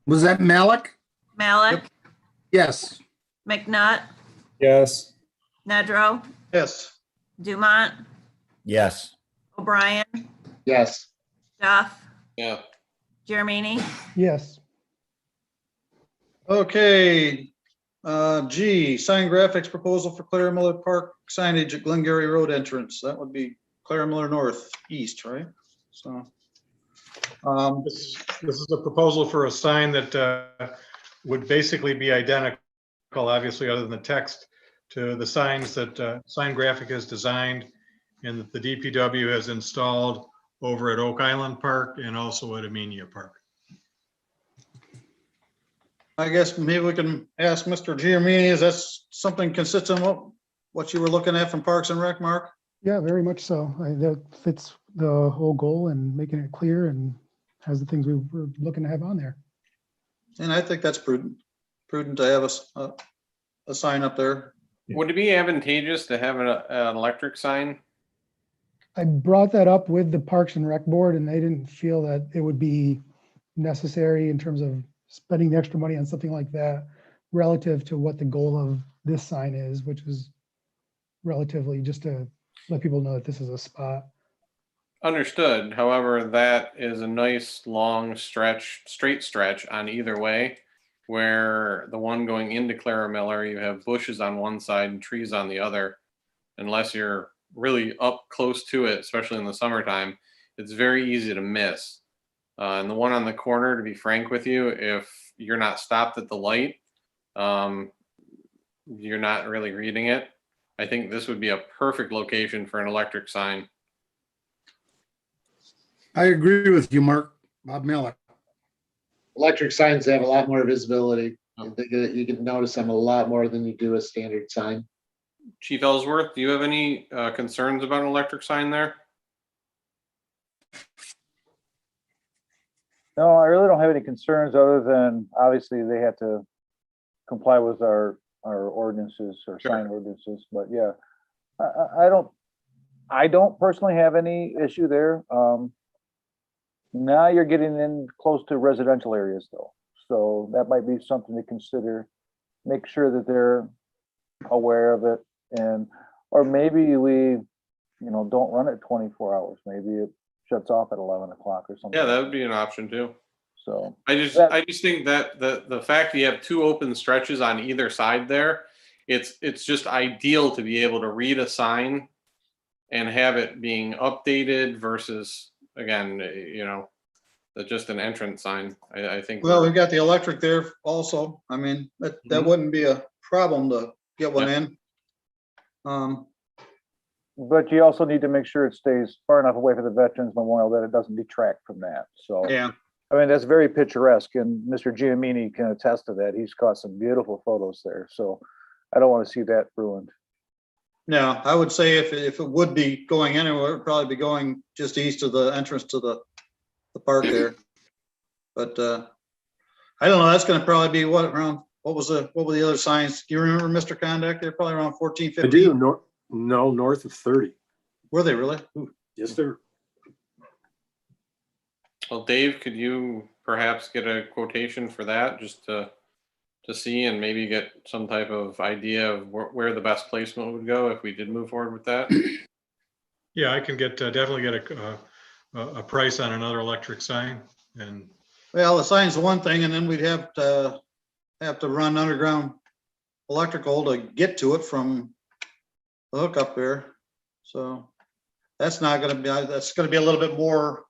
Speaker 3: Was that Malik?
Speaker 5: Malik,
Speaker 3: Yes.
Speaker 5: McNutt,
Speaker 8: Yes.
Speaker 5: Nedrow,
Speaker 2: Yes.
Speaker 5: Dumont,
Speaker 4: Yes.
Speaker 5: O'Brien,
Speaker 11: Yes.
Speaker 5: Duff,
Speaker 6: Yeah.
Speaker 5: Jeremini,
Speaker 7: Yes.
Speaker 2: Okay, G, sign graphics proposal for Clara Miller Park signage at Glengarry Road entrance. That would be Clara Miller North East, right? So.
Speaker 9: This is a proposal for a sign that would basically be identical, obviously, other than the text, to the signs that Sign Graphic has designed and that the DPW has installed over at Oak Island Park and also at Amenia Park.
Speaker 2: I guess maybe we can ask Mr. Giamini, is that something consistent with what you were looking at from Parks and Rec, Mark?
Speaker 7: Yeah, very much so. That fits the whole goal and making it clear and has the things we were looking to have on there.
Speaker 2: And I think that's prudent to have a sign up there.
Speaker 6: Would it be advantageous to have an electric sign?
Speaker 7: I brought that up with the Parks and Rec Board, and they didn't feel that it would be necessary in terms of spending the extra money on something like that relative to what the goal of this sign is, which is relatively just to let people know that this is a spot.
Speaker 6: Understood. However, that is a nice long stretch, straight stretch on either way, where the one going into Clara Miller, you have bushes on one side and trees on the other. Unless you're really up close to it, especially in the summertime, it's very easy to miss. And the one on the corner, to be frank with you, if you're not stopped at the light, you're not really reading it. I think this would be a perfect location for an electric sign.
Speaker 3: I agree with you, Mark. Bob Malik.
Speaker 11: Electric signs have a lot more visibility. You can notice them a lot more than you do a standard sign.
Speaker 6: Chief Ellsworth, do you have any concerns about an electric sign there?
Speaker 14: No, I really don't have any concerns other than obviously they have to comply with our ordinances or sign ordinances. But yeah, I don't personally have any issue there. Now you're getting in close to residential areas though. So that might be something to consider. Make sure that they're aware of it, and or maybe we, don't run it 24 hours. Maybe it shuts off at 11 o'clock or something.
Speaker 6: Yeah, that would be an option too.
Speaker 14: So
Speaker 6: I just think that the fact that you have two open stretches on either side there, it's just ideal to be able to read a sign and have it being updated versus, again, just an entrance sign. I think.
Speaker 2: Well, we've got the electric there also. I mean, that wouldn't be a problem to get one in.
Speaker 14: But you also need to make sure it stays far enough away from the Veterans Memorial that it doesn't detract from that. So
Speaker 2: yeah,
Speaker 14: I mean, that's very picturesque, and Mr. Giamini can attest to that. He's caught some beautiful photos there. So I don't want to see that ruined.
Speaker 2: no, I would say if it would be going anywhere, it'd probably be going just east of the entrance to the park there. But I don't know, that's gonna probably be what were the other signs? Do you remember, Mr. Conduct? They're probably around 14, 15.
Speaker 8: I do. North of 30.
Speaker 2: Were they really? Ooh.
Speaker 8: Yes, sir.
Speaker 6: Well, Dave, could you perhaps get a quotation for that, just to see and maybe get some type of idea of where the best placement would go if we did move forward with that?
Speaker 9: Yeah, I can definitely get a price on another electric sign. And
Speaker 2: Well, the sign's one thing, and then we'd have to run underground electrical to get to it from the hook up there. So that's gonna be a little bit more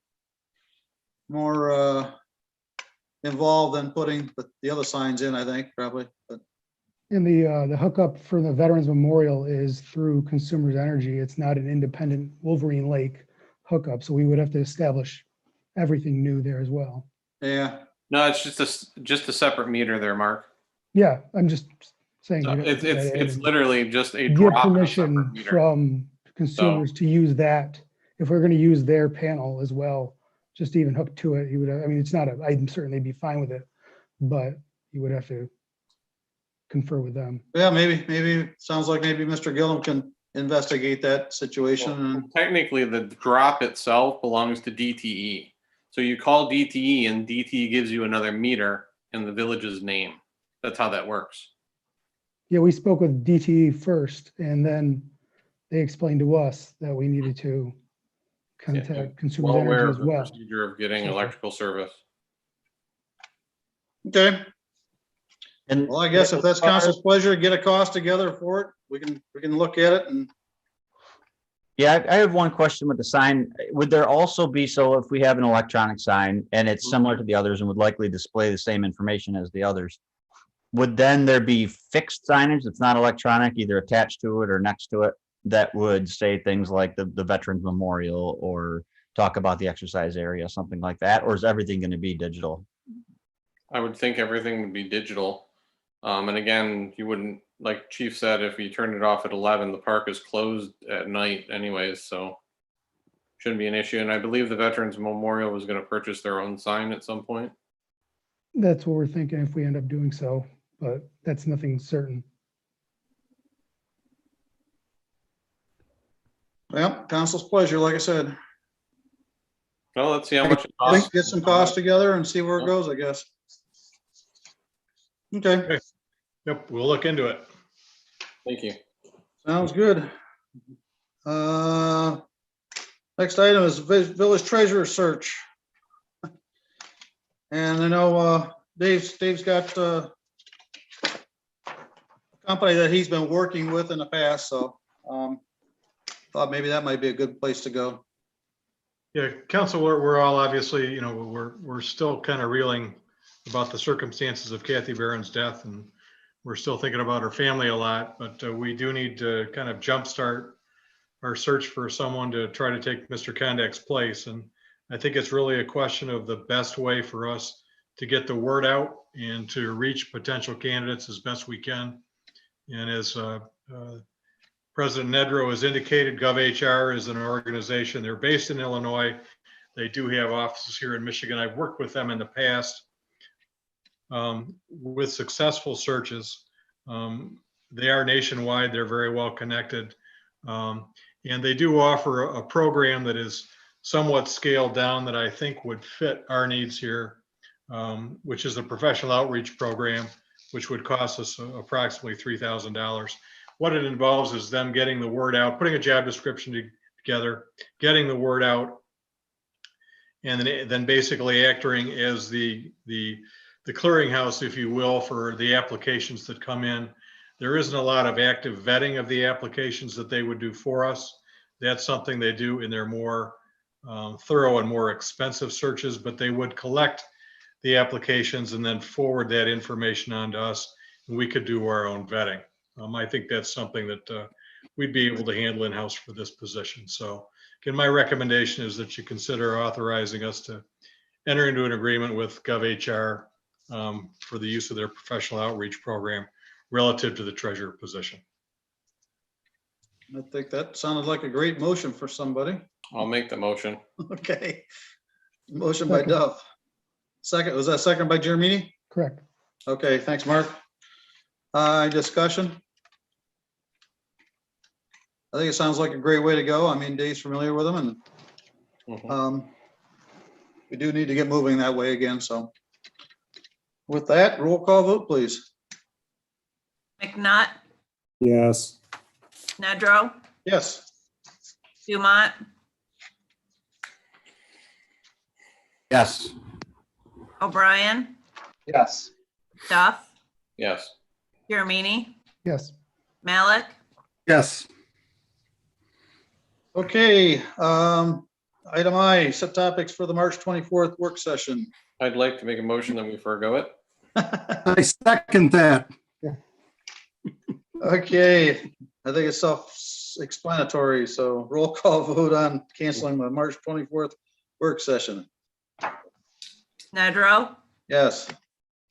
Speaker 2: involved than putting the other signs in, I think, probably. But
Speaker 7: And the hookup for the Veterans Memorial is through Consumers Energy. It's not an independent Wolverine Lake hookup, so we would have to establish everything new there as well.
Speaker 2: Yeah,
Speaker 6: No, it's just a separate meter there, Mark.
Speaker 7: Yeah, I'm just saying.
Speaker 6: So
Speaker 7: we'd have to
Speaker 6: it's
Speaker 7: put that in
Speaker 6: it's
Speaker 7: and
Speaker 6: literally just a
Speaker 7: Get
Speaker 6: drop in a separate
Speaker 7: permission
Speaker 6: meter.
Speaker 7: from consumers to use that, if we're gonna use their panel as well, just to even hook to it, you would, I mean, it's not, I'd certainly be fine with it, but you would have to confer with them.
Speaker 2: yeah, maybe, sounds like maybe Mr. Gillum can investigate that situation.
Speaker 6: Well, technically, the drop itself belongs to DTE. So you call DTE and DTE gives you another meter in the village's name. That's how that works.
Speaker 7: Yeah, we spoke with DTE first, and then they explained to us that we needed to contact Consumers
Speaker 6: Well aware
Speaker 7: Energy
Speaker 6: of
Speaker 7: as
Speaker 6: the
Speaker 7: well.
Speaker 6: procedure of getting
Speaker 7: So-
Speaker 6: electrical service.
Speaker 2: Okay,
Speaker 4: And
Speaker 2: well, I guess if that's council's pleasure to get a cost together for it, we can look at it and,
Speaker 4: yeah, I have one question with the sign. Would there also be, so if we have an electronic sign and it's similar to the others and would likely display the same information as the others, would then there be fixed signage that's not electronic, either attached to it or next to it, that would say things like the Veterans Memorial or talk about the exercise area, something like that? Or is everything going to be digital?
Speaker 6: I would think everything would be digital. And again, you wouldn't, like Chief said, if you turned it off at 11, the park is closed at night anyways, so shouldn't be an issue. And I believe the Veterans Memorial was going to purchase their own sign at some point.
Speaker 7: That's what we're thinking if we end up doing so, but that's nothing certain.
Speaker 2: well, council's pleasure, like I said.
Speaker 6: Well, let's see how much it costs.
Speaker 2: Get some costs together and see where it goes, I guess. Okay,
Speaker 9: Yep, we'll look into it.
Speaker 6: Thank you.
Speaker 2: sounds good. Next item is village treasurer search. And I know Dave's got a company that he's been working with in the past, so thought maybe that might be a good place to go.
Speaker 9: Yeah, council, we're all obviously, we're still kind of reeling about the circumstances of Kathy Barron's death, and we're still thinking about her family a lot, but we do need to kind of jumpstart our search for someone to try to take Mr. Kondak's place. And I think it's really a question of the best way for us to get the word out and to reach potential candidates as best we can. And as President Nedrow has indicated, GovHR is an organization. They're based in Illinois. They do have offices here in Michigan. I've worked with them in the past with successful searches. They are nationwide. They're very well connected. And they do offer a program that is somewhat scaled down that I think would fit our needs here, which is a professional outreach program, which would cost us approximately $3,000. What it involves is them getting the word out, putting a job description together, getting the word out, and then basically acting as the clearinghouse, if you will, for the applications that come in. There isn't a lot of active vetting of the applications that they would do for us. That's something they do in their more thorough and more expensive searches, but they would collect the applications and then forward that information on to us, and we could do our own vetting. I think that's something that we'd be able to handle in-house for this position. So again, my recommendation is that you consider authorizing us to enter into an agreement with GovHR for the use of their professional outreach program relative to the treasurer position.
Speaker 2: I think that sounded like a great motion for somebody.
Speaker 6: I'll make the motion.
Speaker 2: Okay. Motion by Duff. Second, was that second by Jeremini?
Speaker 7: Correct.
Speaker 2: Okay, thanks, Mark. Discussion? I think it sounds like a great way to go. I mean, Dave's familiar with them, and we do need to get moving that way again, so. With that, roll call vote, please.
Speaker 5: McNutt,
Speaker 8: Yes.
Speaker 5: Nedrow,
Speaker 2: Yes.
Speaker 5: Dumont,
Speaker 4: Yes.
Speaker 5: O'Brien,
Speaker 15: Yes.
Speaker 5: Duff,
Speaker 6: Yes.
Speaker 5: Jeremini,
Speaker 7: Yes.
Speaker 5: Malik,
Speaker 14: Yes.
Speaker 2: Okay, item I, set topics for the March 24th work session.
Speaker 6: I'd like to make a motion that we forego it.
Speaker 3: I second that.
Speaker 2: Okay, I think it's self-explanatory, so roll call vote on canceling the March 24th work session.
Speaker 5: Nedrow,
Speaker 2: Yes.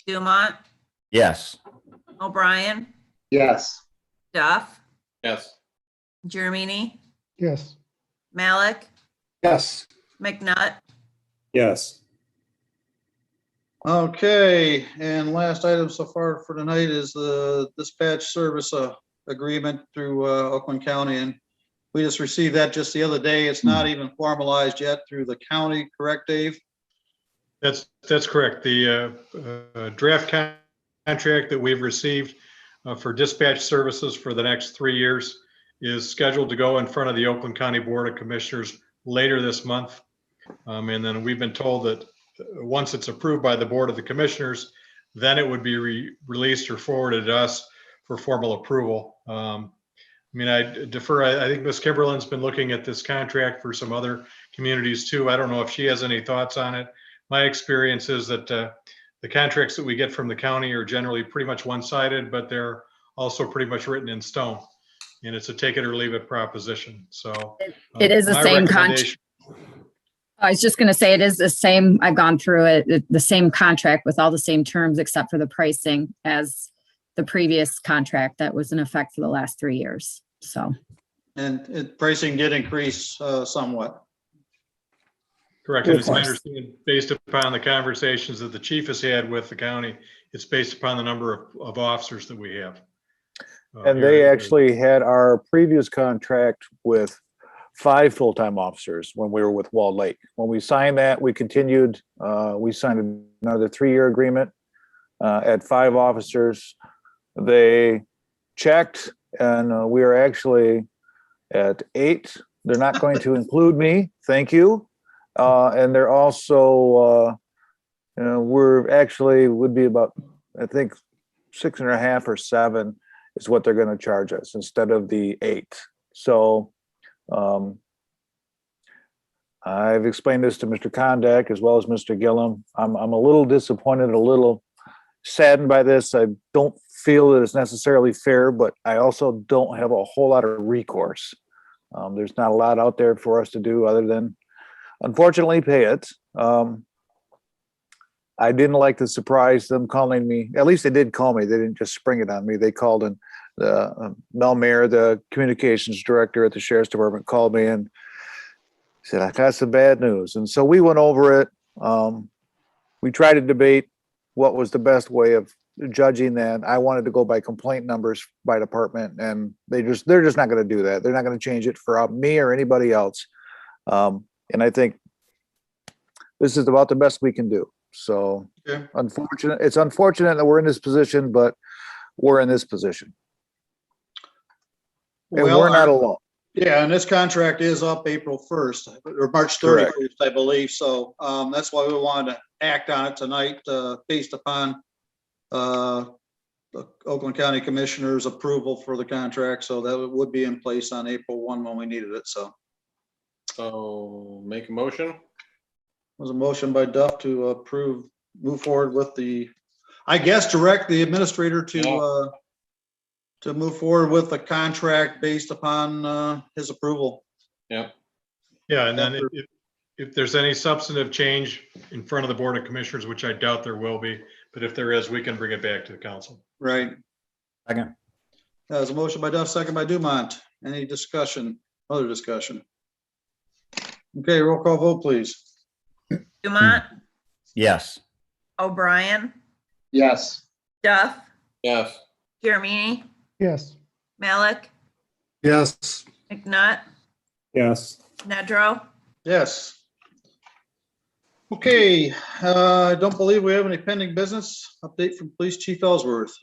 Speaker 5: Dumont,
Speaker 4: Yes.
Speaker 5: O'Brien,
Speaker 15: Yes.
Speaker 5: Duff,
Speaker 6: Yes.
Speaker 5: Jeremini,
Speaker 7: Yes.
Speaker 5: Malik,
Speaker 15: Yes.
Speaker 5: McNutt,
Speaker 8: Yes.
Speaker 2: Okay, and last item so far for tonight is the dispatch service agreement through Oakland County. And we just received that just the other day. It's not even formalized yet through the county, correct, Dave?
Speaker 9: That's correct. The draft contract that we've received for dispatch services for the next 3 years is scheduled to go in front of the Oakland County Board of Commissioners later this month. And then we've been told that once it's approved by the Board of the Commissioners, then it would be released or forwarded to us for formal approval. I mean, I defer, I think Ms. Kimberlin's been looking at this contract for some other communities too. I don't know if she has any thoughts on it. My experience is that the contracts that we get from the county are generally pretty much one-sided, but they're also pretty much written in stone. And it's a take it or leave it proposition. So
Speaker 10: It is the
Speaker 9: my
Speaker 10: same contract.
Speaker 9: recommendation-
Speaker 10: I was just going to say it is the same. I've gone through the same contract with all the same terms except for the pricing as the previous contract that was in effect for the last 3 years. So.
Speaker 2: And pricing did increase somewhat.
Speaker 9: Correct. And it's my understanding, based upon the conversations that the chief has had with the county, it's based upon the number of officers that we have.
Speaker 14: And they actually had our previous contract with 5 full-time officers when we were with Walled Lake. When we signed that, we continued, we signed another 3-year agreement at 5 officers. They checked and we are actually at 8. They're not going to include me. Thank you. And they're also, we're actually would be about, I think 6.5 or 7 is what they're going to charge us instead of the 8. So I've explained this to Mr. Kondak as well as Mr. Gillum. I'm a little disappointed, a little saddened by this. I don't feel that it's necessarily fair, but I also don't have a whole lot of recourse. There's not a lot out there for us to do other than, unfortunately, pay it. I didn't like to surprise them calling me. At least they did call me. They didn't just spring it on me. They called, and Mel Mayer, the communications director at the Sheriff's Department, called me and said, I got some bad news. And so we went over it. We tried to debate what was the best way of judging that. I wanted to go by complaint numbers by department, and they're just not going to do that. They're not going to change it for me or anybody else. And I think this is about the best we can do. So
Speaker 2: Yeah.
Speaker 14: it's unfortunate that we're in this position, but we're in this position. And
Speaker 2: Well,
Speaker 14: we're not alone.
Speaker 2: Yeah, and this contract is up April 1st or March 31st, I believe. So that's why we wanted to act on it tonight based upon the Oakland County Commissioner's approval for the contract. So that it would be in place on April 1 when we needed it. So
Speaker 6: Make a motion.
Speaker 2: was a motion by Duff to move forward with I guess direct the administrator to move forward with the contract based upon his approval.
Speaker 6: Yeah.
Speaker 9: Yeah, and then if there's any substantive change in front of the Board of Commissioners, which I doubt there will be, but if there is, we can bring it back to the council.
Speaker 2: Right.
Speaker 4: Second.
Speaker 2: There's a motion by Duff, second by Dumont. Any discussion, other discussion? Okay, roll call vote, please.
Speaker 5: Dumont,
Speaker 4: Yes.
Speaker 5: O'Brien,
Speaker 15: Yes.
Speaker 5: Duff,
Speaker 6: Yes.
Speaker 5: Jeremini,
Speaker 7: Yes.
Speaker 5: Malik,
Speaker 3: Yes.
Speaker 5: McNutt,
Speaker 8: Yes.
Speaker 5: Nedrow,
Speaker 2: Yes. Okay, I don't believe we have any pending business. Update from Police Chief Ellsworth.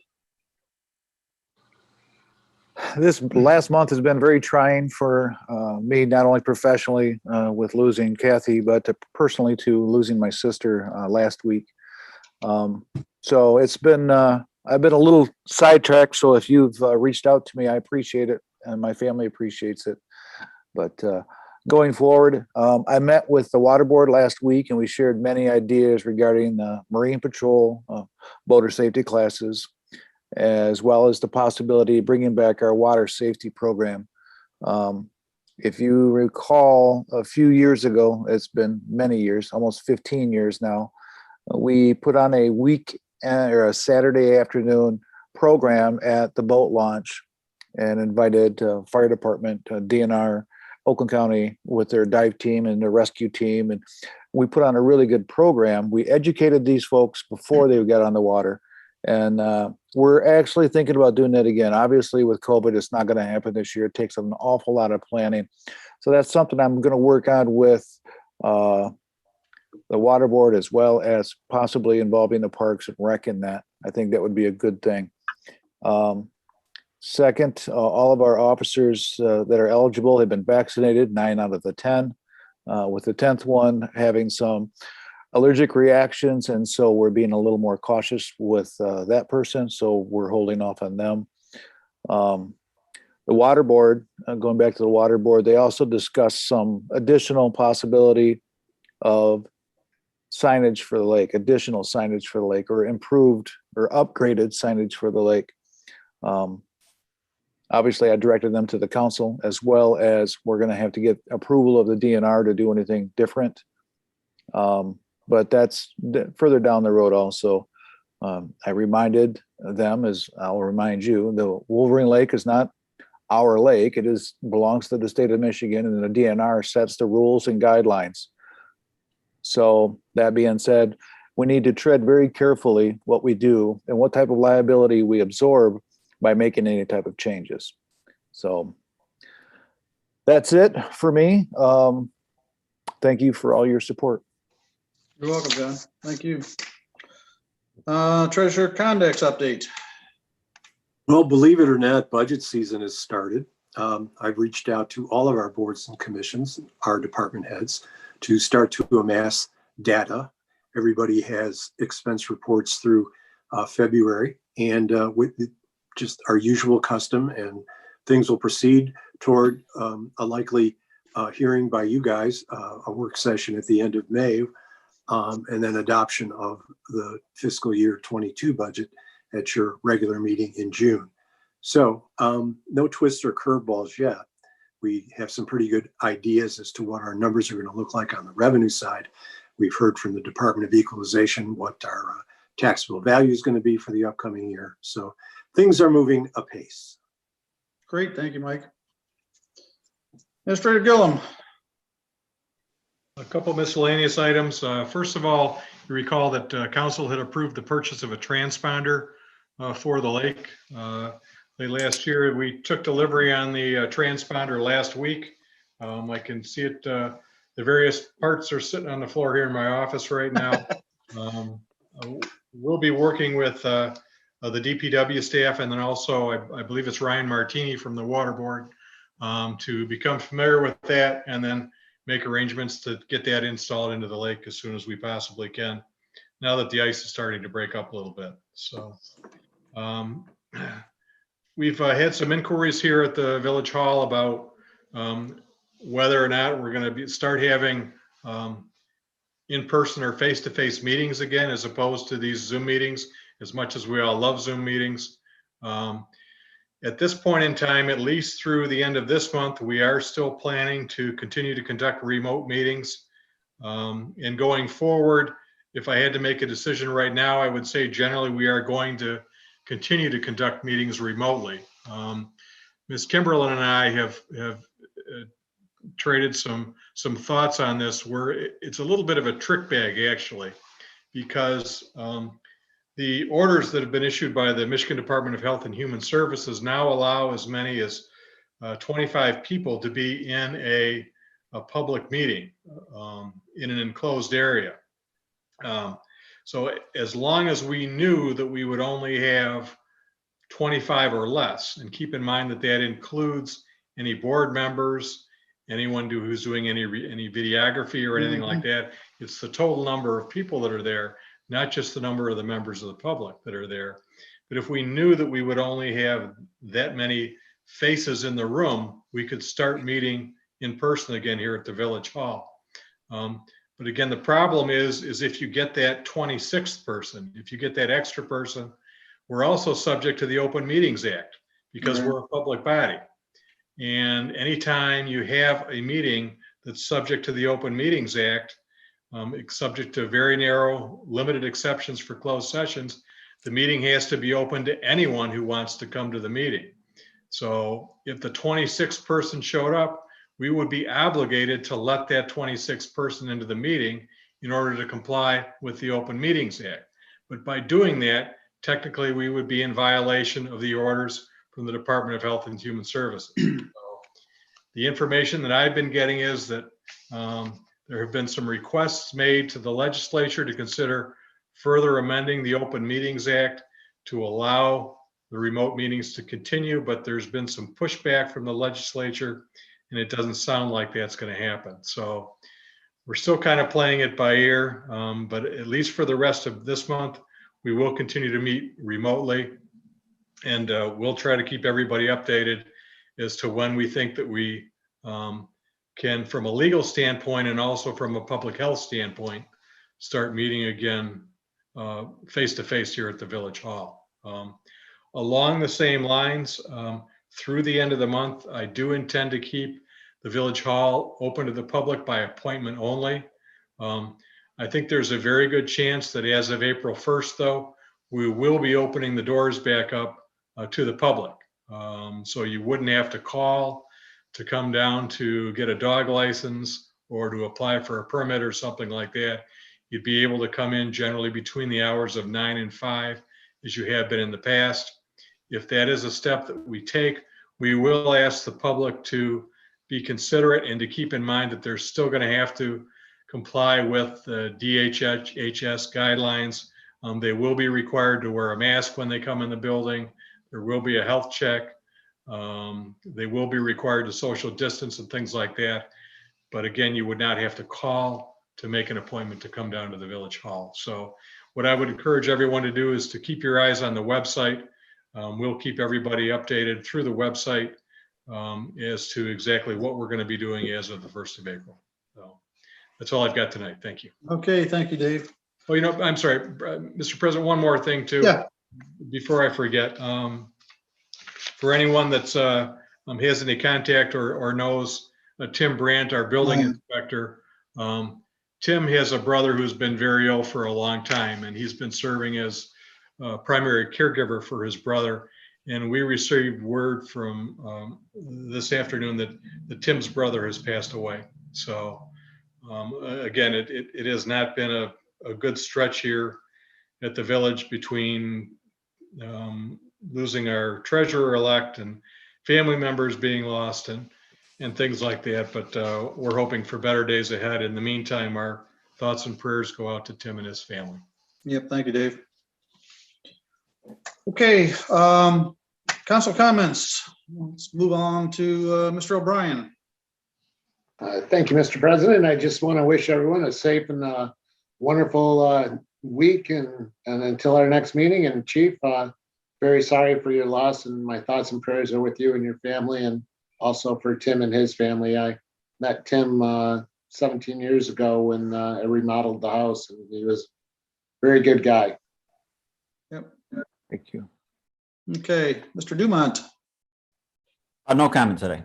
Speaker 14: This last month has been very trying for me, not only professionally with losing Kathy, but personally to losing my sister last week. So it's been, I've been a little sidetracked. So if you've reached out to me, I appreciate it, and my family appreciates it. But going forward, I met with the Water Board last week, and we shared many ideas regarding the Marine Patrol boater safety classes, as well as the possibility of bringing back our water safety program. If you recall, a few years ago, it's been many years, almost 15 years now, we put on a week or a Saturday afternoon program at the boat launch and invited fire department, DNR, Oakland County with their dive team and their rescue team. And we put on a really good program. We educated these folks before they got on the water. And we're actually thinking about doing that again. Obviously, with COVID, it's not going to happen this year. It takes an awful lot of planning. So that's something I'm going to work on with the water board, as well as possibly involving the parks and rec in that. I think that would be a good thing. Second, all of our officers that are eligible have been vaccinated, 9 out of the 10, with the 10th one having some allergic reactions. And so we're being a little more cautious with that person. So we're holding off on them. The water board, going back to the water board, they also discussed some additional possibility of signage for the lake, additional signage for the lake, or improved or upgraded signage for the lake. Obviously, I directed them to the council, as well as we're going to have to get approval of the DNR to do anything different. But that's further down the road also. I reminded them, as I'll remind you, the Wolverine Lake is not our lake. It belongs to the state of Michigan, and the DNR sets the rules and guidelines. So that being said, we need to tread very carefully what we do and what type of liability we absorb by making any type of changes. So that's it for me. Thank you for all your support.
Speaker 2: You're welcome, John. Thank you. Treasurer Condex update.
Speaker 16: Well, believe it or not, budget season has started. I've reached out to all of our boards and commissions, our department heads, to start to amass data. Everybody has expense reports through February, and with just our usual custom, and things will proceed toward a likely hearing by you guys, a work session at the end of May, and then adoption of the fiscal year 22 budget at your regular meeting in June. So no twists or curveballs yet. We have some pretty good ideas as to what our numbers are going to look like on the revenue side. We've heard from the Department of Equalization what our taxable value is going to be for the upcoming year. So things are moving apace.
Speaker 2: Great, thank you, Mike. Administrator Gillum.
Speaker 9: A couple miscellaneous items. First of all, you recall that council had approved the purchase of a transponder for the lake. Late last year, we took delivery on the transponder last week. I can see it, the various parts are sitting on the floor here in my office right now. We'll be working with the DPW staff, and then also I believe it's Ryan Martini from the water board to become familiar with that, and then make arrangements to get that installed into the lake as soon as we possibly can, now that the ice is starting to break up a little bit. So we've had some inquiries here at the Village Hall about whether or not we're going to start having in-person or face-to-face meetings again, as opposed to these Zoom meetings, as much as we all love Zoom meetings. At this point in time, at least through the end of this month, we are still planning to continue to conduct remote meetings. And going forward, if I had to make a decision right now, I would say generally we are going to continue to conduct meetings remotely. Ms. Kimberlin and I have traded some thoughts on this, where it's a little bit of a trick bag actually, because the orders that have been issued by the Michigan Department of Health and Human Services now allow as many as 25 people to be in a public meeting in an enclosed area. So as long as we knew that we would only have 25 or less, and keep in mind that that includes any board members, anyone who's doing any videography or anything like that, it's the total number of people that are there, not just the number of the members of the public that are there. But if we knew that we would only have that many faces in the room, we could start meeting in person again here at the Village Hall. But again, the problem is if you get that 26th person, if you get that extra person, we're also subject to the Open Meetings Act, because we're a public body. And anytime you have a meeting that's subject to the Open Meetings Act, subject to very narrow, limited exceptions for closed sessions, the meeting has to be open to anyone who wants to come to the meeting. So if the 26th person showed up, we would be obligated to let that 26th person into the meeting in order to comply with the Open Meetings Act. But by doing that, technically we would be in violation of the orders from the Department of Health and Human Services. So the information that I've been getting is that there have been some requests made to the legislature to consider further amending the Open Meetings Act to allow the remote meetings to continue, but there's been some pushback from the legislature, and it doesn't sound like that's going to happen. So we're still kind of playing it by ear, but at least for the rest of this month, we will continue to meet remotely, and we'll try to keep everybody updated as to when we think that we can, from a legal standpoint and also from a public health standpoint, start meeting again face-to-face here at the Village Hall. Along the same lines, through the end of the month, I do intend to keep the Village Hall open to the public by appointment only. I think there's a very good chance that as of April 1st, though, we will be opening the doors back up to the public. So you wouldn't have to call to come down to get a dog license or to apply for a permit or something like that. You'd be able to come in generally between the hours of 9 and 5, as you have been in the past. If that is a step that we take, we will ask the public to be considerate and to keep in mind that they're still going to have to comply with the DHHS guidelines. They will be required to wear a mask when they come in the building. There will be a health check. They will be required to social distance and things like that. But again, you would not have to call to make an appointment to come down to the Village Hall. So what I would encourage everyone to do is to keep your eyes on the website. We'll keep everybody updated through the website as to exactly what we're going to be doing as of the 1st of April. So that's all I've got tonight. Thank you.
Speaker 2: Okay, thank you, Dave.
Speaker 9: Oh, you know, I'm sorry, Mr. President, one more thing too.
Speaker 2: Yeah.
Speaker 9: Before I forget, for anyone that's has any contact or knows Tim Brandt, our building inspector, Tim has a brother who's been very ill for a long time, and he's been serving as primary caregiver for his brother. And we received word from this afternoon that Tim's brother has passed away. So again, it has not been a good stretch here at the village between losing our treasurer-elect and family members being lost and things like that. But we're hoping for better days ahead. In the meantime, our thoughts and prayers go out to Tim and his family.
Speaker 2: Yep, thank you, Dave. Okay, council comments. Let's move on to Mr. O'Brien.
Speaker 15: Thank you, Mr. President. I just want to wish everyone a safe and wonderful week and until our next meeting. And Chief, very sorry for your loss, and my thoughts and prayers are with you and your family, and also for Tim and his family. I met Tim 17 years ago when I remodeled the house, and he was a very good guy.
Speaker 2: Yep.
Speaker 14: Thank you.
Speaker 2: Okay, Mr. Dumont.
Speaker 4: No comment today.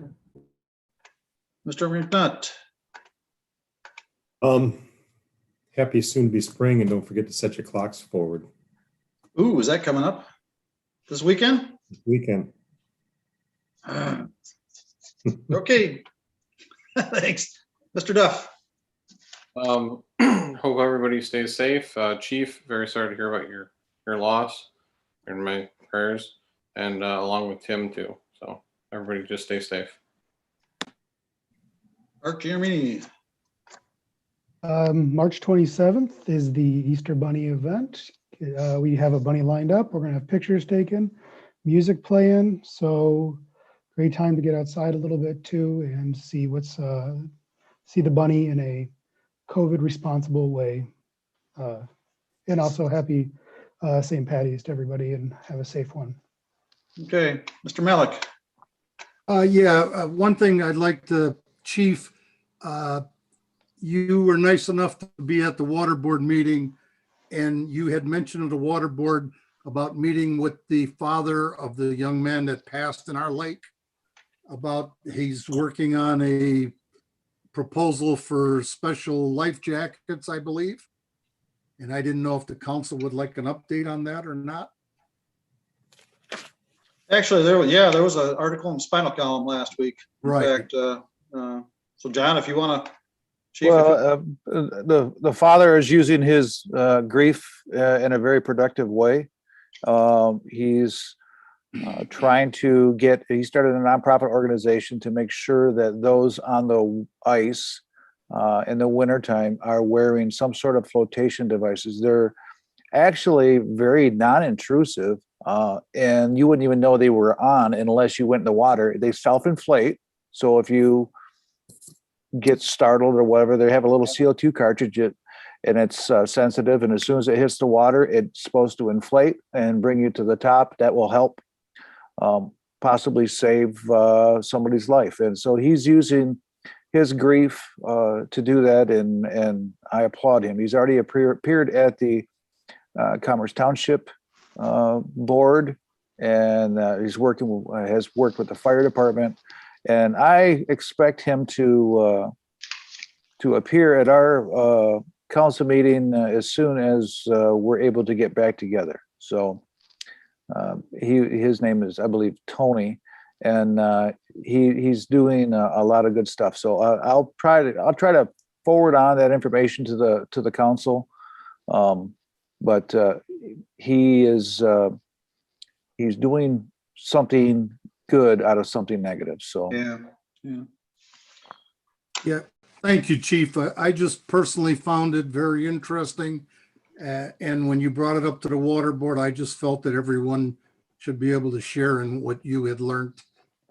Speaker 2: Mr. McNutt.
Speaker 8: Happy soon to be spring, and don't forget to set your clocks forward.
Speaker 2: Ooh, is that coming up this weekend?
Speaker 8: This weekend.
Speaker 2: Okay. Thanks. Mr. Duff.
Speaker 6: Hope everybody stays safe. Chief, very sorry to hear about your loss, and my prayers, and along with Tim too. So everybody just stay safe.
Speaker 2: Mark Giamini.
Speaker 7: March 27th is the Easter Bunny event. We have a bunny lined up. We're going to have pictures taken, music playing. So great time to get outside a little bit too and see see the bunny in a COVID responsible way. And also happy St. Patty's to everybody, and have a safe one.
Speaker 2: Okay, Mr. Malik.
Speaker 3: One thing I'd like to, Chief, you were nice enough to be at the water board meeting, and you had mentioned at the water board about meeting with the father of the young man that passed in our lake, about he's working on a proposal for special life jackets, I believe. And I didn't know if the council would like an update on that or not.
Speaker 2: Actually, there was an article in Spinal Column last week. In
Speaker 3: Right.
Speaker 2: fact, so John, if you want to.
Speaker 14: Well, the father is using his grief in a very productive way. He's trying to get, he started a nonprofit organization to make sure that those on the ice in the wintertime are wearing some sort of flotation devices. They're actually very non-intrusive, and you wouldn't even know they were on unless you went in the water. They self-inflate. So if you get startled or whatever, they have a little CO2 cartridge and it's sensitive. And as soon as it hits the water, it's supposed to inflate and bring you to the top. That will help possibly save somebody's life. And so he's using his grief to do that. And I applaud him. He's already appeared at the Commerce Township board, and has worked with the fire department. And I expect him to appear at our council meeting as soon as we're able to get back together. So his name is, I believe, Tony, and he's doing a lot of good stuff. So I'll try to forward on that information to the council. But he's doing something good out of something negative. So
Speaker 2: yeah.
Speaker 3: Thank you, Chief. I just personally found it very interesting. And when you brought it up to the water board, I just felt that everyone should be able to share in what you had learned.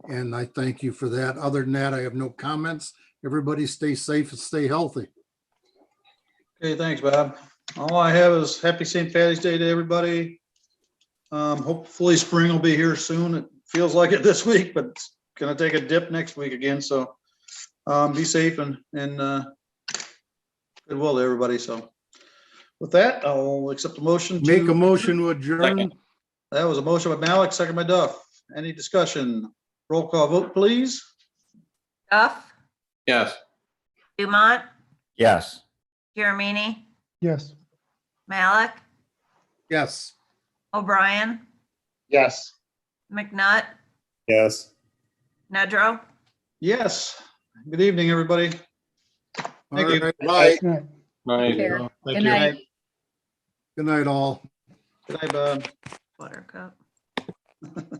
Speaker 3: And I thank you for that. Other than that, I have no comments. Everybody stay safe and stay healthy.
Speaker 2: Okay, thanks, Bob. All I have is happy St. Patty's Day to everybody. Hopefully spring will be here soon. It feels like it this week, but it's gonna take a dip next week again. So be safe and goodwill to everybody. So with that, I'll accept the motion.
Speaker 3: Make a motion to adjourn.
Speaker 6: Second.
Speaker 2: That was a motion by Malik, second by Duff. Any discussion? Roll call vote, please.
Speaker 5: Duff,
Speaker 6: Yes.
Speaker 5: Dumont,
Speaker 4: Yes.
Speaker 5: Giramini,
Speaker 7: Yes.
Speaker 5: Malik,
Speaker 3: Yes.
Speaker 5: O'Brien,
Speaker 15: Yes.
Speaker 5: McNutt,
Speaker 8: Yes.
Speaker 5: Nedrow.
Speaker 2: Yes. Good evening, everybody. Thank you.
Speaker 3: All right.
Speaker 13: Bye.
Speaker 7: Good night.
Speaker 6: Right.
Speaker 10: Care.
Speaker 9: Thank
Speaker 10: Good
Speaker 9: you.
Speaker 10: night.
Speaker 3: Good night, all.
Speaker 2: Good night, Bob.
Speaker 5: Buttercup.